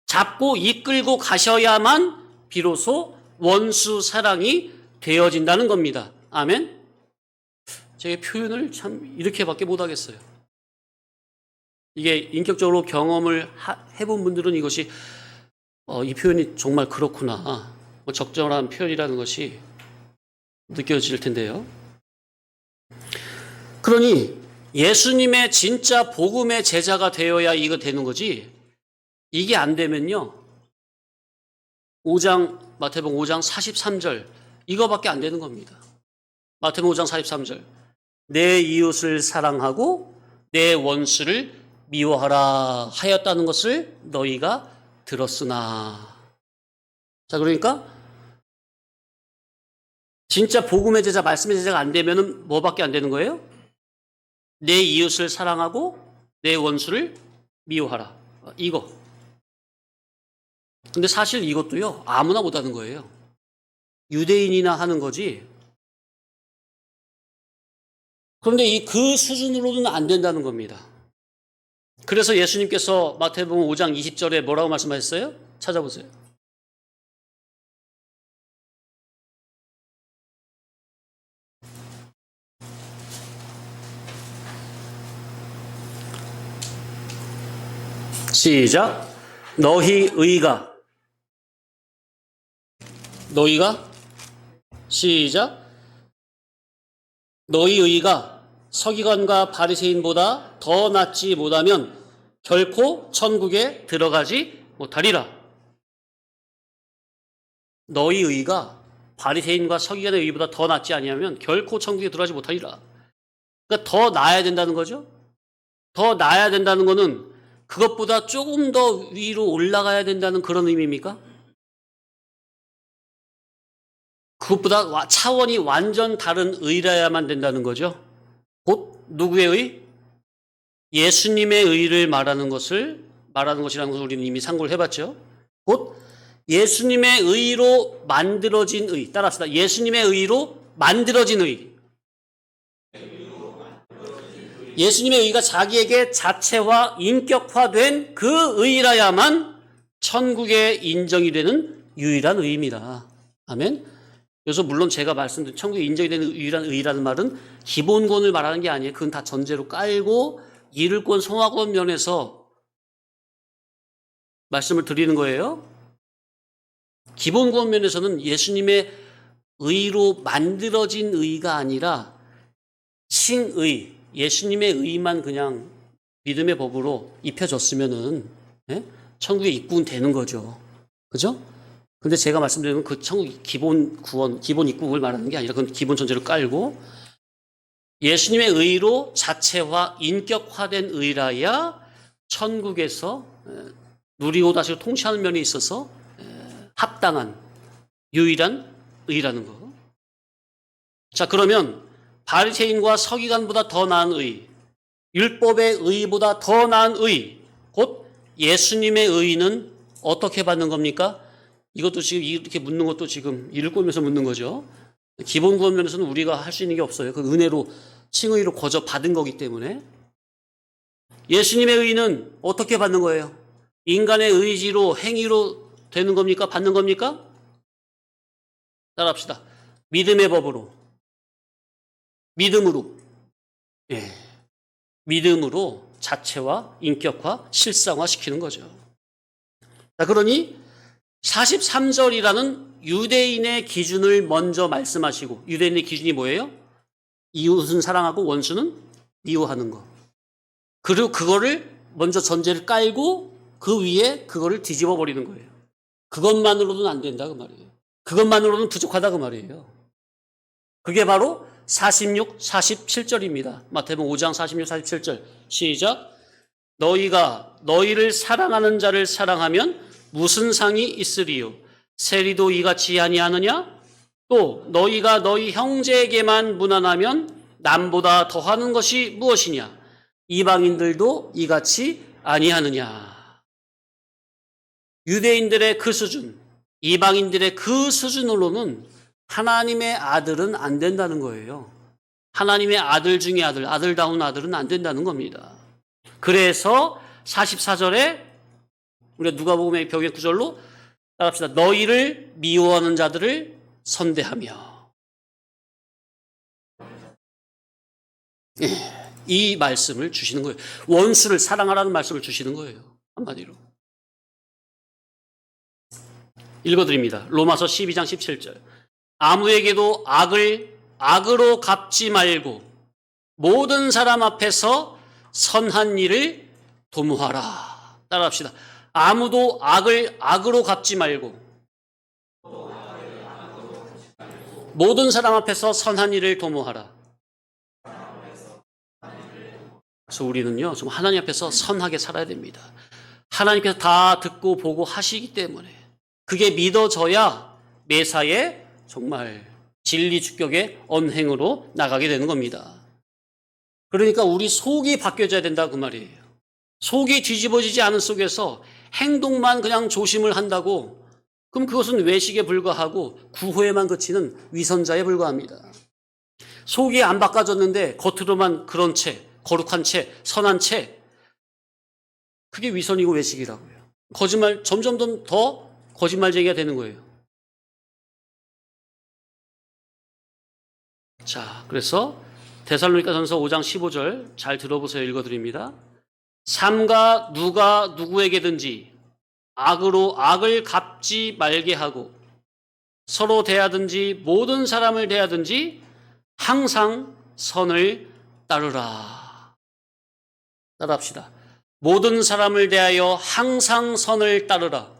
잡고 이끌고 가셔야만 비로소 원수 사랑이 되어진다는 겁니다. 아멘? 제가 표현을 참 이렇게밖에 못하겠어요. 이게 인격적으로 경험을 해본 분들은 이것이 이 표현이 정말 그렇구나, 적절한 표현이라는 것이 느껴질 텐데요. 그러니 예수님의 진짜 복음의 제자가 되어야 이거 되는 거지, 이게 안 되면요, 마태복음 5장 43절 이거밖에 안 되는 겁니다. 마태복음 5장 43절. 내 이웃을 사랑하고 내 원수를 미워하라 하였다는 것을 너희가 들었으나. 자, 그러니까 진짜 복음의 제자, 말씀의 제자가 안 되면은 뭐밖에 안 되는 거예요? 내 이웃을 사랑하고 내 원수를 미워하라. 이거. 근데 사실 이것도요, 아무나 못하는 거예요. 유대인이나 하는 거지. 그런데 그 수준으로는 안 된다는 겁니다. 그래서 예수님께서 마태복음 5장 20절에 뭐라고 말씀하셨어요? 찾아보세요. 시작. 너희가 시작. 너희 의가 서기관과 바리새인보다 더 낫지 못하면 결코 천국에 들어가지 못하리라. 너희 의가 바리새인과 서기관의 의보다 더 낫지 아니하면 결코 천국에 들어가지 못하리라. 그러니까 더 나아야 된다는 거죠. 더 나아야 된다는 거는 그것보다 조금 더 위로 올라가야 된다는 그런 의미입니까? 그것보다 차원이 완전 다른 의라야만 된다는 거죠. 곧 누구의 의? 예수님의 의를 말하는 것이라는 것을 우리는 이미 상고를 해봤죠. 곧 예수님의 의로 만들어진 의. 따라합시다. 예수님의 의로 만들어진 의. 예수님의 의가 자기에게 자체화, 인격화된 그 의라야만 천국에 인정이 되는 유일한 의입니다. 아멘. 그래서 물론 제가 말씀드린 천국에 인정이 되는 유일한 의라는 말은 기본권을 말하는 게 아니에요. 그건 다 전제로 깔고 이룰권, 성화권 면에서 말씀을 드리는 거예요. 기본권 면에서는 예수님의 의로 만들어진 의가 아니라 칭의, 예수님의 의만 그냥 믿음의 법으로 입혀졌으면은 천국에 입국은 되는 거죠. 그죠? 근데 제가 말씀드리는 그 천국 기본 구원, 기본 입국을 말하는 게 아니라 그건 기본 전제로 깔고 예수님의 의로 자체화, 인격화된 의라야 천국에서 누리고 다시 통치하는 면에 있어서 합당한 유일한 의라는 거. 자, 그러면 바리새인과 서기관보다 더 나은 의, 율법의 의보다 더 나은 의, 곧 예수님의 의는 어떻게 받는 겁니까? 이것도 지금 이렇게 묻는 것도 지금 율법에서 묻는 거죠. 기본 구원 면에서는 우리가 할 수 있는 게 없어요. 그 은혜로 칭의로 거저 받은 거기 때문에. 예수님의 의는 어떻게 받는 거예요? 인간의 의지로 행위로 되는 겁니까? 받는 겁니까? 따라합시다. 믿음의 법으로. 믿음으로. 예. 믿음으로 자체화, 인격화, 실상화 시키는 거죠. 자, 그러니 43절이라는 유대인의 기준을 먼저 말씀하시고, 유대인의 기준이 뭐예요? 이웃은 사랑하고 원수는 미워하는 거. 그리고 그거를 먼저 전제를 깔고 그 위에 그거를 뒤집어 버리는 거예요. 그것만으로는 안 된다 그 말이에요. 그것만으로는 부족하다 그 말이에요. 그게 바로 46, 47절입니다. 마태복음 5장 46, 47절 시작. 너희가 너희를 사랑하는 자를 사랑하면 무슨 상이 있으리요? 세리도 이같이 아니하느냐? 또 너희가 너희 형제에게만 무난하면 남보다 더하는 것이 무엇이냐? 이방인들도 이같이 아니하느냐? 유대인들의 그 수준, 이방인들의 그 수준으로는 하나님의 아들은 안 된다는 거예요. 하나님의 아들 중에 아들다운 아들은 안 된다는 겁니다. 그래서 44절에 우리가 누가복음의 벽의 구절로 따라합시다. 너희를 미워하는 자들을 선대하며. 이 말씀을 주시는 거예요. 원수를 사랑하라는 말씀을 주시는 거예요. 한마디로. 읽어드립니다. 로마서 12장 17절. 아무에게도 악을 악으로 갚지 말고 모든 사람 앞에서 선한 일을 도모하라. 따라합시다. 아무도 악을 악으로 갚지 말고 모든 사람 앞에서 선한 일을 도모하라. 그래서 우리는요, 좀 하나님 앞에서 선하게 살아야 됩니다. 하나님께서 다 듣고 보고 하시기 때문에 그게 믿어져야 매사에 정말 진리 주격의 언행으로 나가게 되는 겁니다. 그러니까 우리 속이 바뀌어져야 된다 그 말이에요. 속이 뒤집어지지 않은 속에서 행동만 그냥 조심을 한다고 그럼 그것은 외식에 불과하고 구호에만 그치는 위선자에 불과합니다. 속이 안 바꿔졌는데 겉으로만 그런 채, 거룩한 채, 선한 채, 그게 위선이고 외식이라고요. 거짓말, 점점 더 거짓말쟁이가 되는 거예요. 자, 그래서 데살로니가전서 5장 15절 잘 들어보세요. 읽어드립니다. 삼가 누가 누구에게든지 악으로 악을 갚지 말게 하고 서로 대하든지 모든 사람을 대하든지 항상 선을 따르라. 따라합시다. 모든 사람을 대하여 항상 선을 따르라.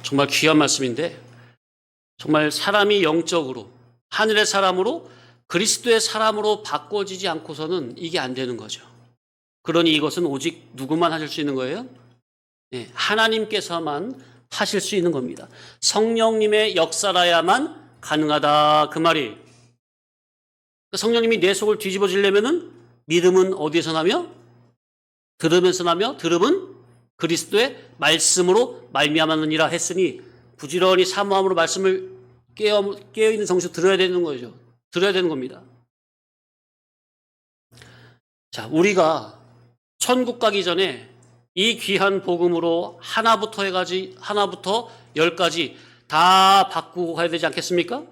정말 귀한 말씀인데 정말 사람이 영적으로 하늘의 사람으로 그리스도의 사람으로 바꿔지지 않고서는 이게 안 되는 거죠. 그러니 이것은 오직 누구만 하실 수 있는 거예요? 네, 하나님께서만 하실 수 있는 겁니다. 성령님의 역사라야만 가능하다 그 말이에요. 성령님이 내 속을 뒤집어지려면은 믿음은 어디에서 나며? 들으면서 나며, 들음은 그리스도의 말씀으로 말미암았느니라 했으니 부지런히 사모함으로 말씀을 깨어있는 정신으로 들어야 되는 거죠. 들어야 되는 겁니다. 자, 우리가 천국 가기 전에 이 귀한 복음으로 하나부터 10까지 다 바꾸고 가야 되지 않겠습니까?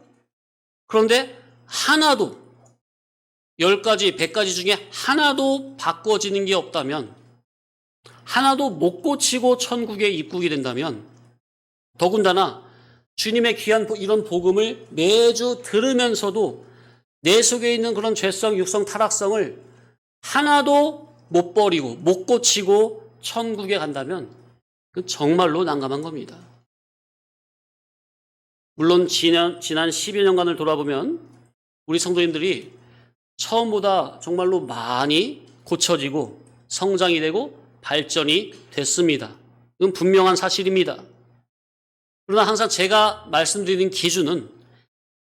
그런데 하나도 10가지, 100가지 중에 하나도 바꿔지는 게 없다면, 하나도 못 고치고 천국에 입국이 된다면, 더군다나 주님의 귀한 이런 복음을 매주 들으면서도 내 속에 있는 그런 죄성, 육성, 타락성을 하나도 못 버리고 못 고치고 천국에 간다면 그 정말로 난감한 겁니다. 물론 지난 10여 년간을 돌아보면 우리 성도님들이 처음보다 정말로 많이 고쳐지고 성장이 되고 발전이 됐습니다. 이건 분명한 사실입니다. 그러나 항상 제가 말씀드리는 기준은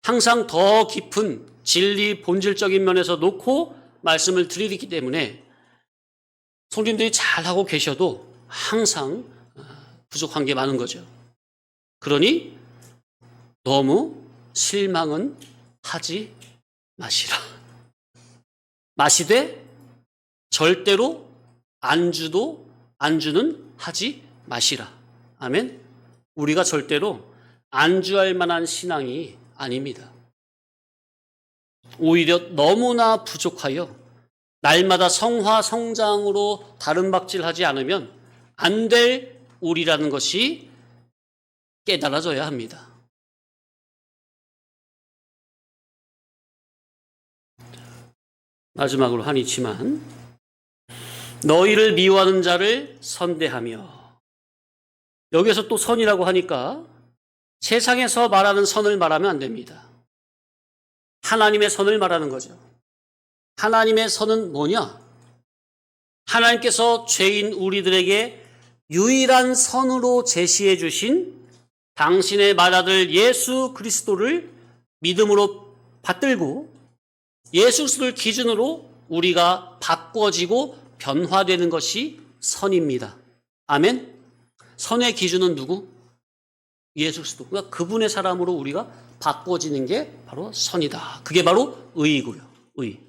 항상 더 깊은 진리 본질적인 면에서 놓고 말씀을 드리기 때문에 성도님들이 잘하고 계셔도 항상 부족한 게 많은 거죠. 그러니 너무 실망은 하지 마시라. 마시되 절대로 안주는 하지 마시라. 아멘. 우리가 절대로 안주할 만한 신앙이 아닙니다. 오히려 너무나 부족하여 날마다 성화 성장으로 다름박질하지 않으면 안 될 우리라는 것이 깨달아져야 합니다. 마지막으로 한이치만 너희를 미워하는 자를 선대하며, 여기에서 또 선이라고 하니까 세상에서 말하는 선을 말하면 안 됩니다. 하나님의 선을 말하는 거죠. 하나님의 선은 뭐냐? 하나님께서 죄인 우리들에게 유일한 선으로 제시해 주신 당신의 맏아들 예수 그리스도를 믿음으로 받들고 예수 그리스도를 기준으로 우리가 바꿔지고 변화되는 것이 선입니다. 아멘. 선의 기준은 누구? 예수 그리스도. 그러니까 그분의 사람으로 우리가 바꿔지는 게 바로 선이다. 그게 바로 의이고요. 의.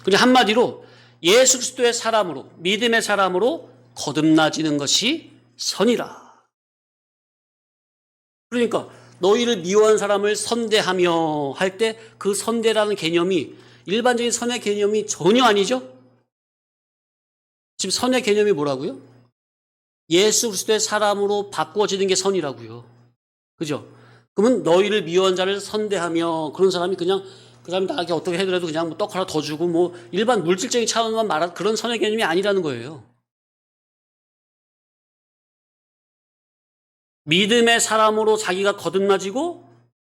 그냥 한마디로 예수 그리스도의 사람으로, 믿음의 사람으로 거듭나지는 것이 선이라. 그러니까 너희를 미워하는 사람을 선대하며 할 때 그 선대라는 개념이 일반적인 선의 개념이 전혀 아니죠? 지금 선의 개념이 뭐라고요? 예수 그리스도의 사람으로 바꿔지는 게 선이라고요. 그죠? 그러면 너희를 미워한 자를 선대하며, 그런 사람이 그냥 그 사람이 나에게 어떻게 해더라도 그냥 뭐 떡 하나 더 주고 뭐 일반 물질적인 차원만 말하는 그런 선의 개념이 아니라는 거예요. 믿음의 사람으로 자기가 거듭나지고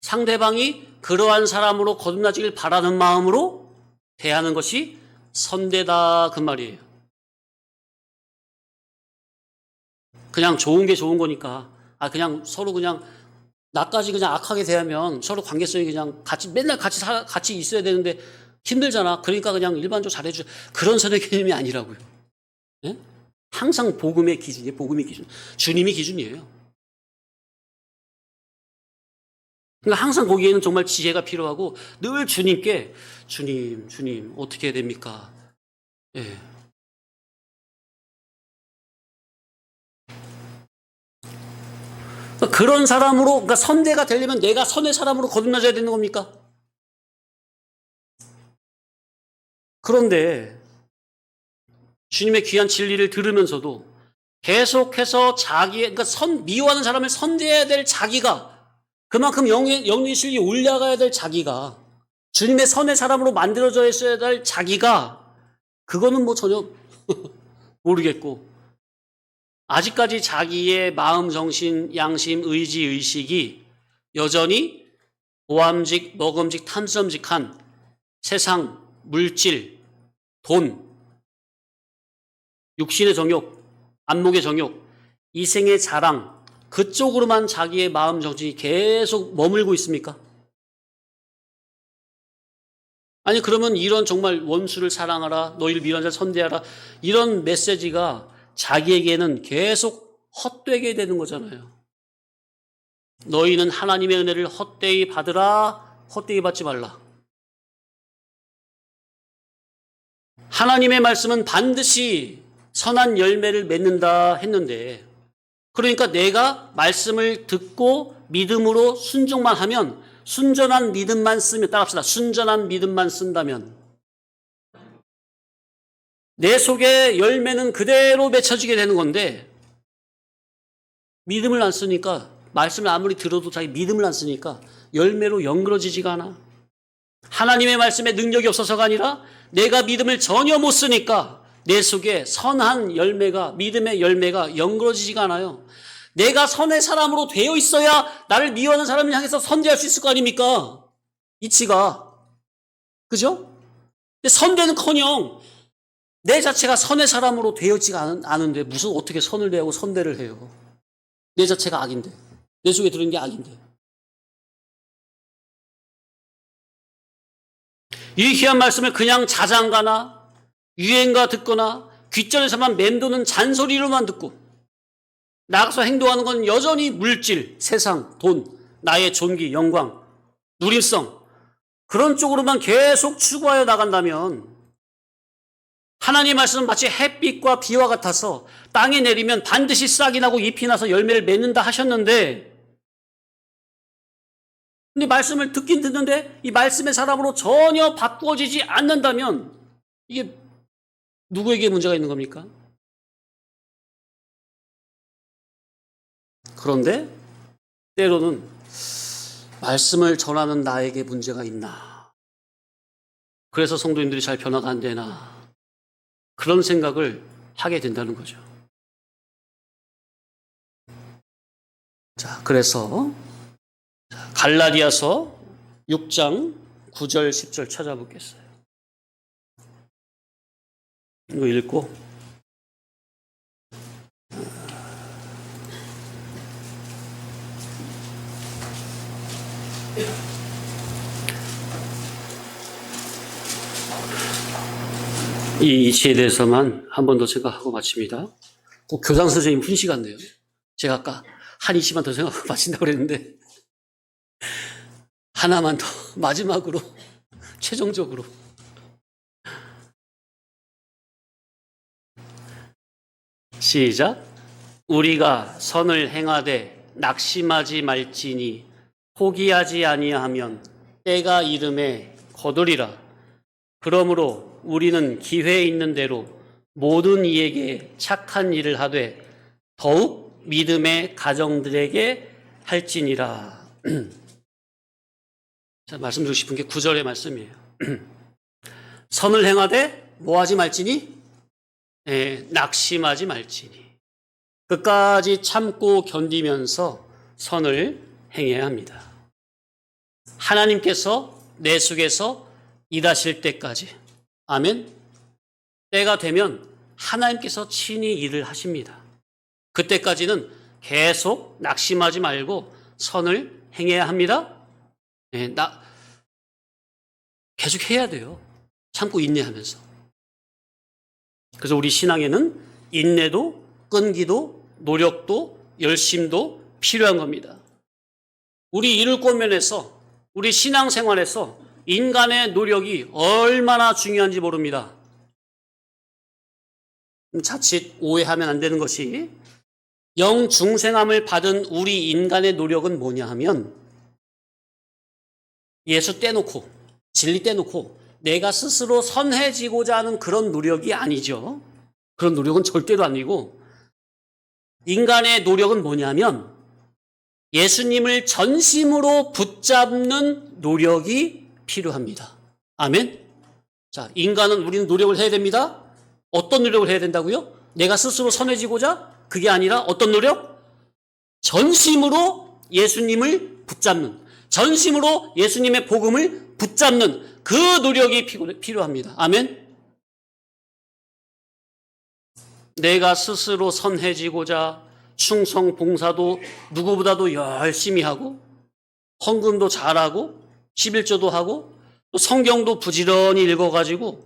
상대방이 그러한 사람으로 거듭나지길 바라는 마음으로 대하는 것이 선대다 그 말이에요. 그냥 좋은 게 좋은 거니까 그냥 서로 그냥 나까지 그냥 악하게 대하면 서로 관계성이 그냥 맨날 같이 있어야 되는데 힘들잖아. 그러니까 그냥 일반적으로 잘해줘. 그런 선의 개념이 아니라고요. 네? 항상 복음의 기준이에요. 복음의 기준. 주님이 기준이에요. 그러니까 항상 거기에는 정말 지혜가 필요하고 늘 주님께 주님 어떻게 해야 됩니까? 예. 그런 사람으로, 그러니까 선대가 되려면 내가 선의 사람으로 거듭나줘야 되는 겁니까? 그런데 주님의 귀한 진리를 들으면서도 계속해서 그러니까 미워하는 사람을 선대해야 될 자기가, 그만큼 영적인 실력이 올라가야 될 자기가, 주님의 선의 사람으로 만들어져야 될 자기가, 그거는 뭐 전혀 모르겠고, 아직까지 자기의 마음, 정신, 양심, 의지, 의식이 여전히 보암직, 먹음직, 탐스럼직한 세상, 물질, 돈, 육신의 정욕, 안목의 정욕, 이생의 자랑, 그쪽으로만 자기의 마음 정신이 계속 머물고 있습니까? 아니 그러면 이런 정말 원수를 사랑하라, 너희를 미워하는 자 선대하라, 이런 메시지가 자기에게는 계속 헛되게 되는 거잖아요. 너희는 하나님의 은혜를 헛되이 받으라, 헛되이 받지 말라. 하나님의 말씀은 반드시 선한 열매를 맺는다 했는데, 그러니까 내가 말씀을 듣고 믿음으로 순종만 하면, 순전한 믿음만 쓰면, 따라합시다. 순전한 믿음만 쓴다면 내 속에 열매는 그대로 맺혀지게 되는 건데, 믿음을 안 쓰니까, 말씀을 아무리 들어도 자기 믿음을 안 쓰니까 열매로 연그러지지가 않아. 하나님의 말씀에 능력이 없어서가 아니라 내가 믿음을 전혀 못 쓰니까 내 속에 선한 열매가, 믿음의 열매가 연그러지지가 않아요. 내가 선의 사람으로 되어 있어야 나를 미워하는 사람을 향해서 선대할 수 있을 거 아닙니까? 이치가. 그죠? 근데 선대는커녕 내 자체가 선의 사람으로 되어지가 않은데 무슨 어떻게 선을 대하고 선대를 해요? 내 자체가 악인데. 내 속에 들어있는 게 악인데. 이 귀한 말씀을 그냥 자장가나 유행가 듣거나 귓전에서만 맴도는 잔소리로만 듣고 나가서 행동하는 건 여전히 물질, 세상, 돈, 나의 존귀, 영광, 누림성, 그런 쪽으로만 계속 추구하여 나간다면 하나님의 말씀은 마치 햇빛과 비와 같아서 땅에 내리면 반드시 싹이 나고 잎이 나서 열매를 맺는다 하셨는데, 근데 말씀을 듣긴 듣는데 이 말씀의 사람으로 전혀 바꾸어지지 않는다면 이게 누구에게 문제가 있는 겁니까? 그런데 때로는 말씀을 전하는 나에게 문제가 있나? 그래서 성도님들이 잘 변화가 안 되나? 그런 생각을 하게 된다는 거죠. 자, 그래서 갈라디아서 6장 9절 10절 찾아보겠어요. 이거 읽고 이 이치에 대해서만 한 번 더 생각하고 마칩니다. 꼭 교장 선생님 훈시 같네요. 제가 아까 한 이치만 더 생각하고 마친다고 그랬는데 하나만 더 마지막으로 최종적으로 시작. 우리가 선을 행하되 낙심하지 말지니 포기하지 아니하면 때가 이름에 거두리라. 그러므로 우리는 기회 있는 대로 모든 이에게 착한 일을 하되 더욱 믿음의 가정들에게 할지니라. 자, 말씀드리고 싶은 게 9절의 말씀이에요. 선을 행하되 뭐 하지 말지니? 낙심하지 말지니. 끝까지 참고 견디면서 선을 행해야 합니다. 하나님께서 내 속에서 일하실 때까지. 아멘. 때가 되면 하나님께서 친히 일을 하십니다. 그때까지는 계속 낙심하지 말고 선을 행해야 합니다. 계속 해야 돼요. 참고 인내하면서. 그래서 우리 신앙에는 인내도, 끈기도, 노력도, 열심도 필요한 겁니다. 우리 이룰 권면에서, 우리 신앙생활에서 인간의 노력이 얼마나 중요한지 모릅니다. 자칫 오해하면 안 되는 것이, 영 중생함을 받은 우리 인간의 노력은 뭐냐 하면 예수 떼놓고 진리 떼놓고 내가 스스로 선해지고자 하는 그런 노력이 아니죠. 그런 노력은 절대로 아니고, 인간의 노력은 뭐냐면 예수님을 전심으로 붙잡는 노력이 필요합니다. 아멘. 자, 인간은 우리는 노력을 해야 됩니다. 어떤 노력을 해야 된다고요? 내가 스스로 선해지고자? 그게 아니라 어떤 노력? 전심으로 예수님을 붙잡는, 전심으로 예수님의 복음을 붙잡는 그 노력이 필요합니다. 아멘. 내가 스스로 선해지고자 충성 봉사도 누구보다도 열심히 하고 헌금도 잘하고 11조도 하고 또 성경도 부지런히 읽어가지고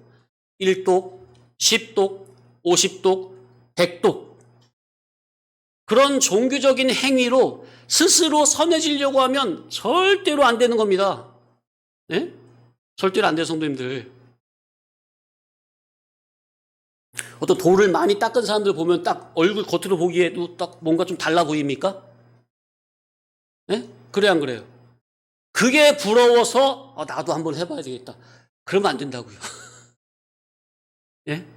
1독, 10독, 50독, 100독 그런 종교적인 행위로 스스로 선해지려고 하면 절대로 안 되는 겁니다. 네? 절대로 안 돼요, 성도님들. 어떤 돌을 많이 닦은 사람들 보면 딱 얼굴 겉으로 보기에도 딱 뭔가 좀 달라 보입니까? 네? 그래 안 그래요? 그게 부러워서 나도 한번 해봐야 되겠다. 그러면 안 된다고요. 예?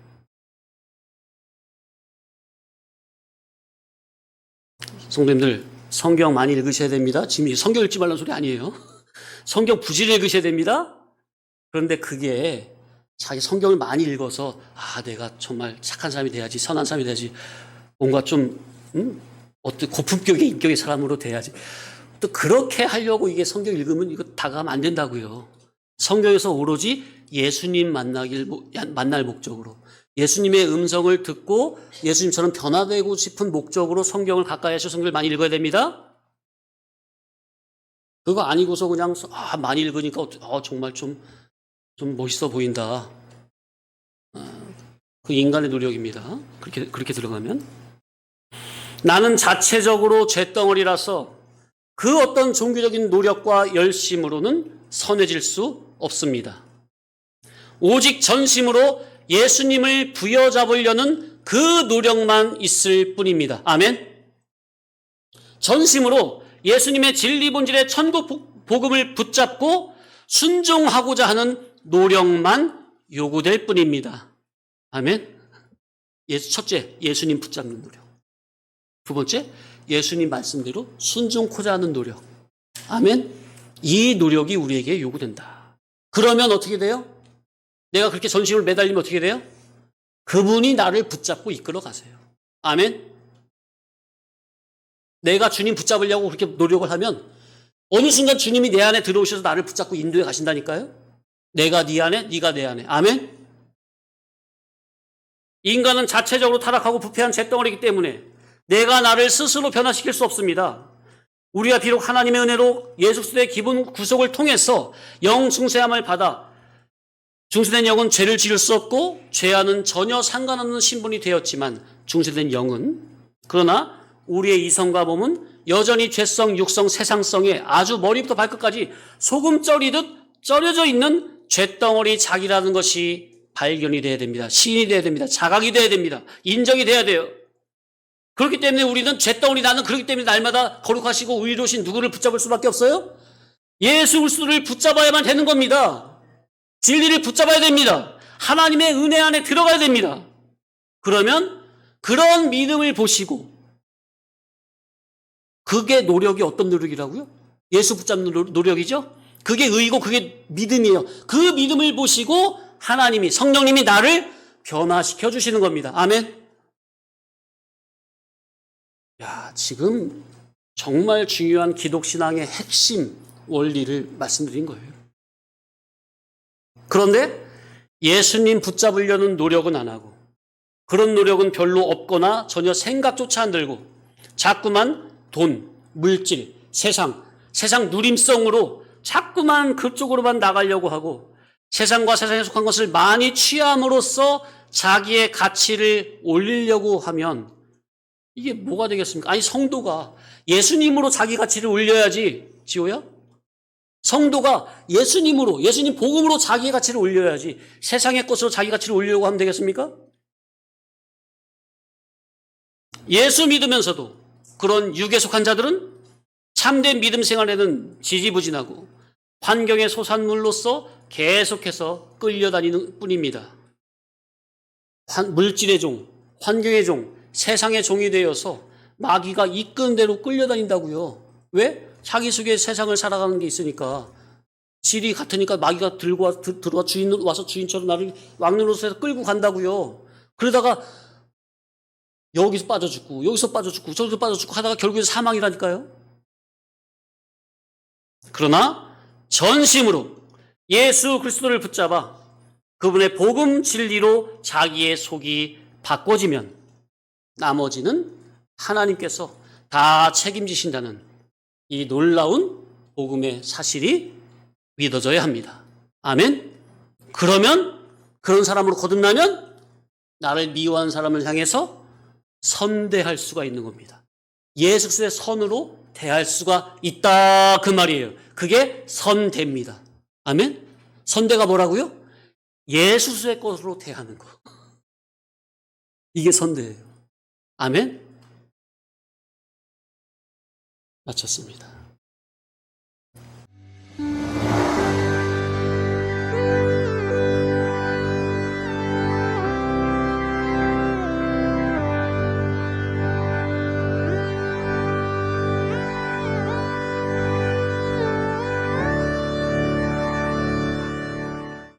성도님들 성경 많이 읽으셔야 됩니다. 지금 성경 읽지 말라는 소리 아니에요. 성경 부지런히 읽으셔야 됩니다. 그런데 그게 자기 성경을 많이 읽어서 내가 정말 착한 사람이 돼야지, 선한 사람이 돼야지, 뭔가 좀 어떤 고품격의 인격의 사람으로 돼야지. 또 그렇게 하려고 이게 성경 읽으면 이거 다가가면 안 된다고요. 성경에서 오로지 예수님 만날 목적으로 예수님의 음성을 듣고 예수님처럼 변화되고 싶은 목적으로 성경을 가까이 하셔서 성경을 많이 읽어야 됩니다. 그거 아니고서 그냥 많이 읽으니까 정말 좀 멋있어 보인다. 그 인간의 노력입니다. 그렇게 들어가면 나는 자체적으로 잿덩어리라서 그 어떤 종교적인 노력과 열심으로는 선해질 수 없습니다. 오직 전심으로 예수님을 부여잡으려는 그 노력만 있을 뿐입니다. 아멘. 전심으로 예수님의 진리 본질의 천국 복음을 붙잡고 순종하고자 하는 노력만 요구될 뿐입니다. 아멘. 첫째, 예수님 붙잡는 노력. 두 번째, 예수님 말씀대로 순종코자 하는 노력. 아멘. 이 노력이 우리에게 요구된다. 그러면 어떻게 돼요? 내가 그렇게 전심을 매달리면 어떻게 돼요? 그분이 나를 붙잡고 이끌어 가세요. 아멘. 내가 주님 붙잡으려고 그렇게 노력을 하면 어느 순간 주님이 내 안에 들어오셔서 나를 붙잡고 인도해 가신다니까요. 내가 네 안에, 네가 내 안에. 아멘. 인간은 자체적으로 타락하고 부패한 잿덩어리이기 때문에 내가 나를 스스로 변화시킬 수 없습니다. 우리가 비록 하나님의 은혜로 예수 그리스도의 기본 구속을 통해서 영 중생함을 받아 중생된 영은 죄를 지을 수 없고 죄와는 전혀 상관없는 신분이 되었지만 중생된 영은 그러나 우리의 이성과 몸은 여전히 죄성, 육성, 세상성에 아주 머리부터 발끝까지 소금 쪄리듯 쪄려져 있는 잿덩어리 자기라는 것이 발견이 돼야 됩니다. 시인이 돼야 됩니다. 자각이 돼야 됩니다. 인정이 돼야 돼요. 그렇기 때문에 우리는 잿덩어리 나는 그렇기 때문에 날마다 거룩하시고 의로우신 누구를 붙잡을 수밖에 없어요? 예수 그리스도를 붙잡아야만 되는 겁니다. 진리를 붙잡아야 됩니다. 하나님의 은혜 안에 들어가야 됩니다. 그러면 그런 믿음을 보시고 그게 노력이 어떤 노력이라고요? 예수 붙잡는 노력이죠? 그게 의고 그게 믿음이에요. 그 믿음을 보시고 하나님이 성령님이 나를 변화시켜 주시는 겁니다. 아멘. 지금 정말 중요한 기독신앙의 핵심 원리를 말씀드린 거예요. 그런데 예수님 붙잡으려는 노력은 안 하고 그런 노력은 별로 없거나 전혀 생각조차 안 들고 자꾸만 돈, 물질, 세상 누림성으로 자꾸만 그쪽으로만 나가려고 하고 세상과 세상에 속한 것을 많이 취함으로써 자기의 가치를 올리려고 하면 이게 뭐가 되겠습니까? 아니 성도가 예수님으로 자기 가치를 올려야지 지호야? 성도가 예수님으로 예수님 복음으로 자기의 가치를 올려야지 세상의 것으로 자기 가치를 올리려고 하면 되겠습니까? 예수 믿으면서도 그런 육에 속한 자들은 참된 믿음 생활에는 지지부진하고 환경의 소산물로서 계속해서 끌려다니는 뿐입니다. 물질의 종, 환경의 종, 세상의 종이 되어서 마귀가 이끄는 대로 끌려다닌다고요. 왜? 자기 속에 세상을 살아가는 게 있으니까. 질이 같으니까 마귀가 들어와 와서 주인처럼 나를 왕노릇해서 끌고 간다고요. 그러다가 여기서 빠져 죽고 여기서 빠져 죽고 저기서 빠져 죽고 하다가 결국엔 사망이라니까요. 그러나 전심으로 예수 그리스도를 붙잡아 그분의 복음 진리로 자기의 속이 바꿔지면 나머지는 하나님께서 다 책임지신다는 이 놀라운 복음의 사실이 믿어져야 합니다. 아멘. 그러면 그런 사람으로 거듭나면 나를 미워한 사람을 향해서 선대할 수가 있는 겁니다. 예수 그리스도의 선으로 대할 수가 있다 그 말이에요. 그게 선대입니다. 아멘. 선대가 뭐라고요? 예수 그리스도의 것으로 대하는 거. 이게 선대예요. 아멘. 마쳤습니다.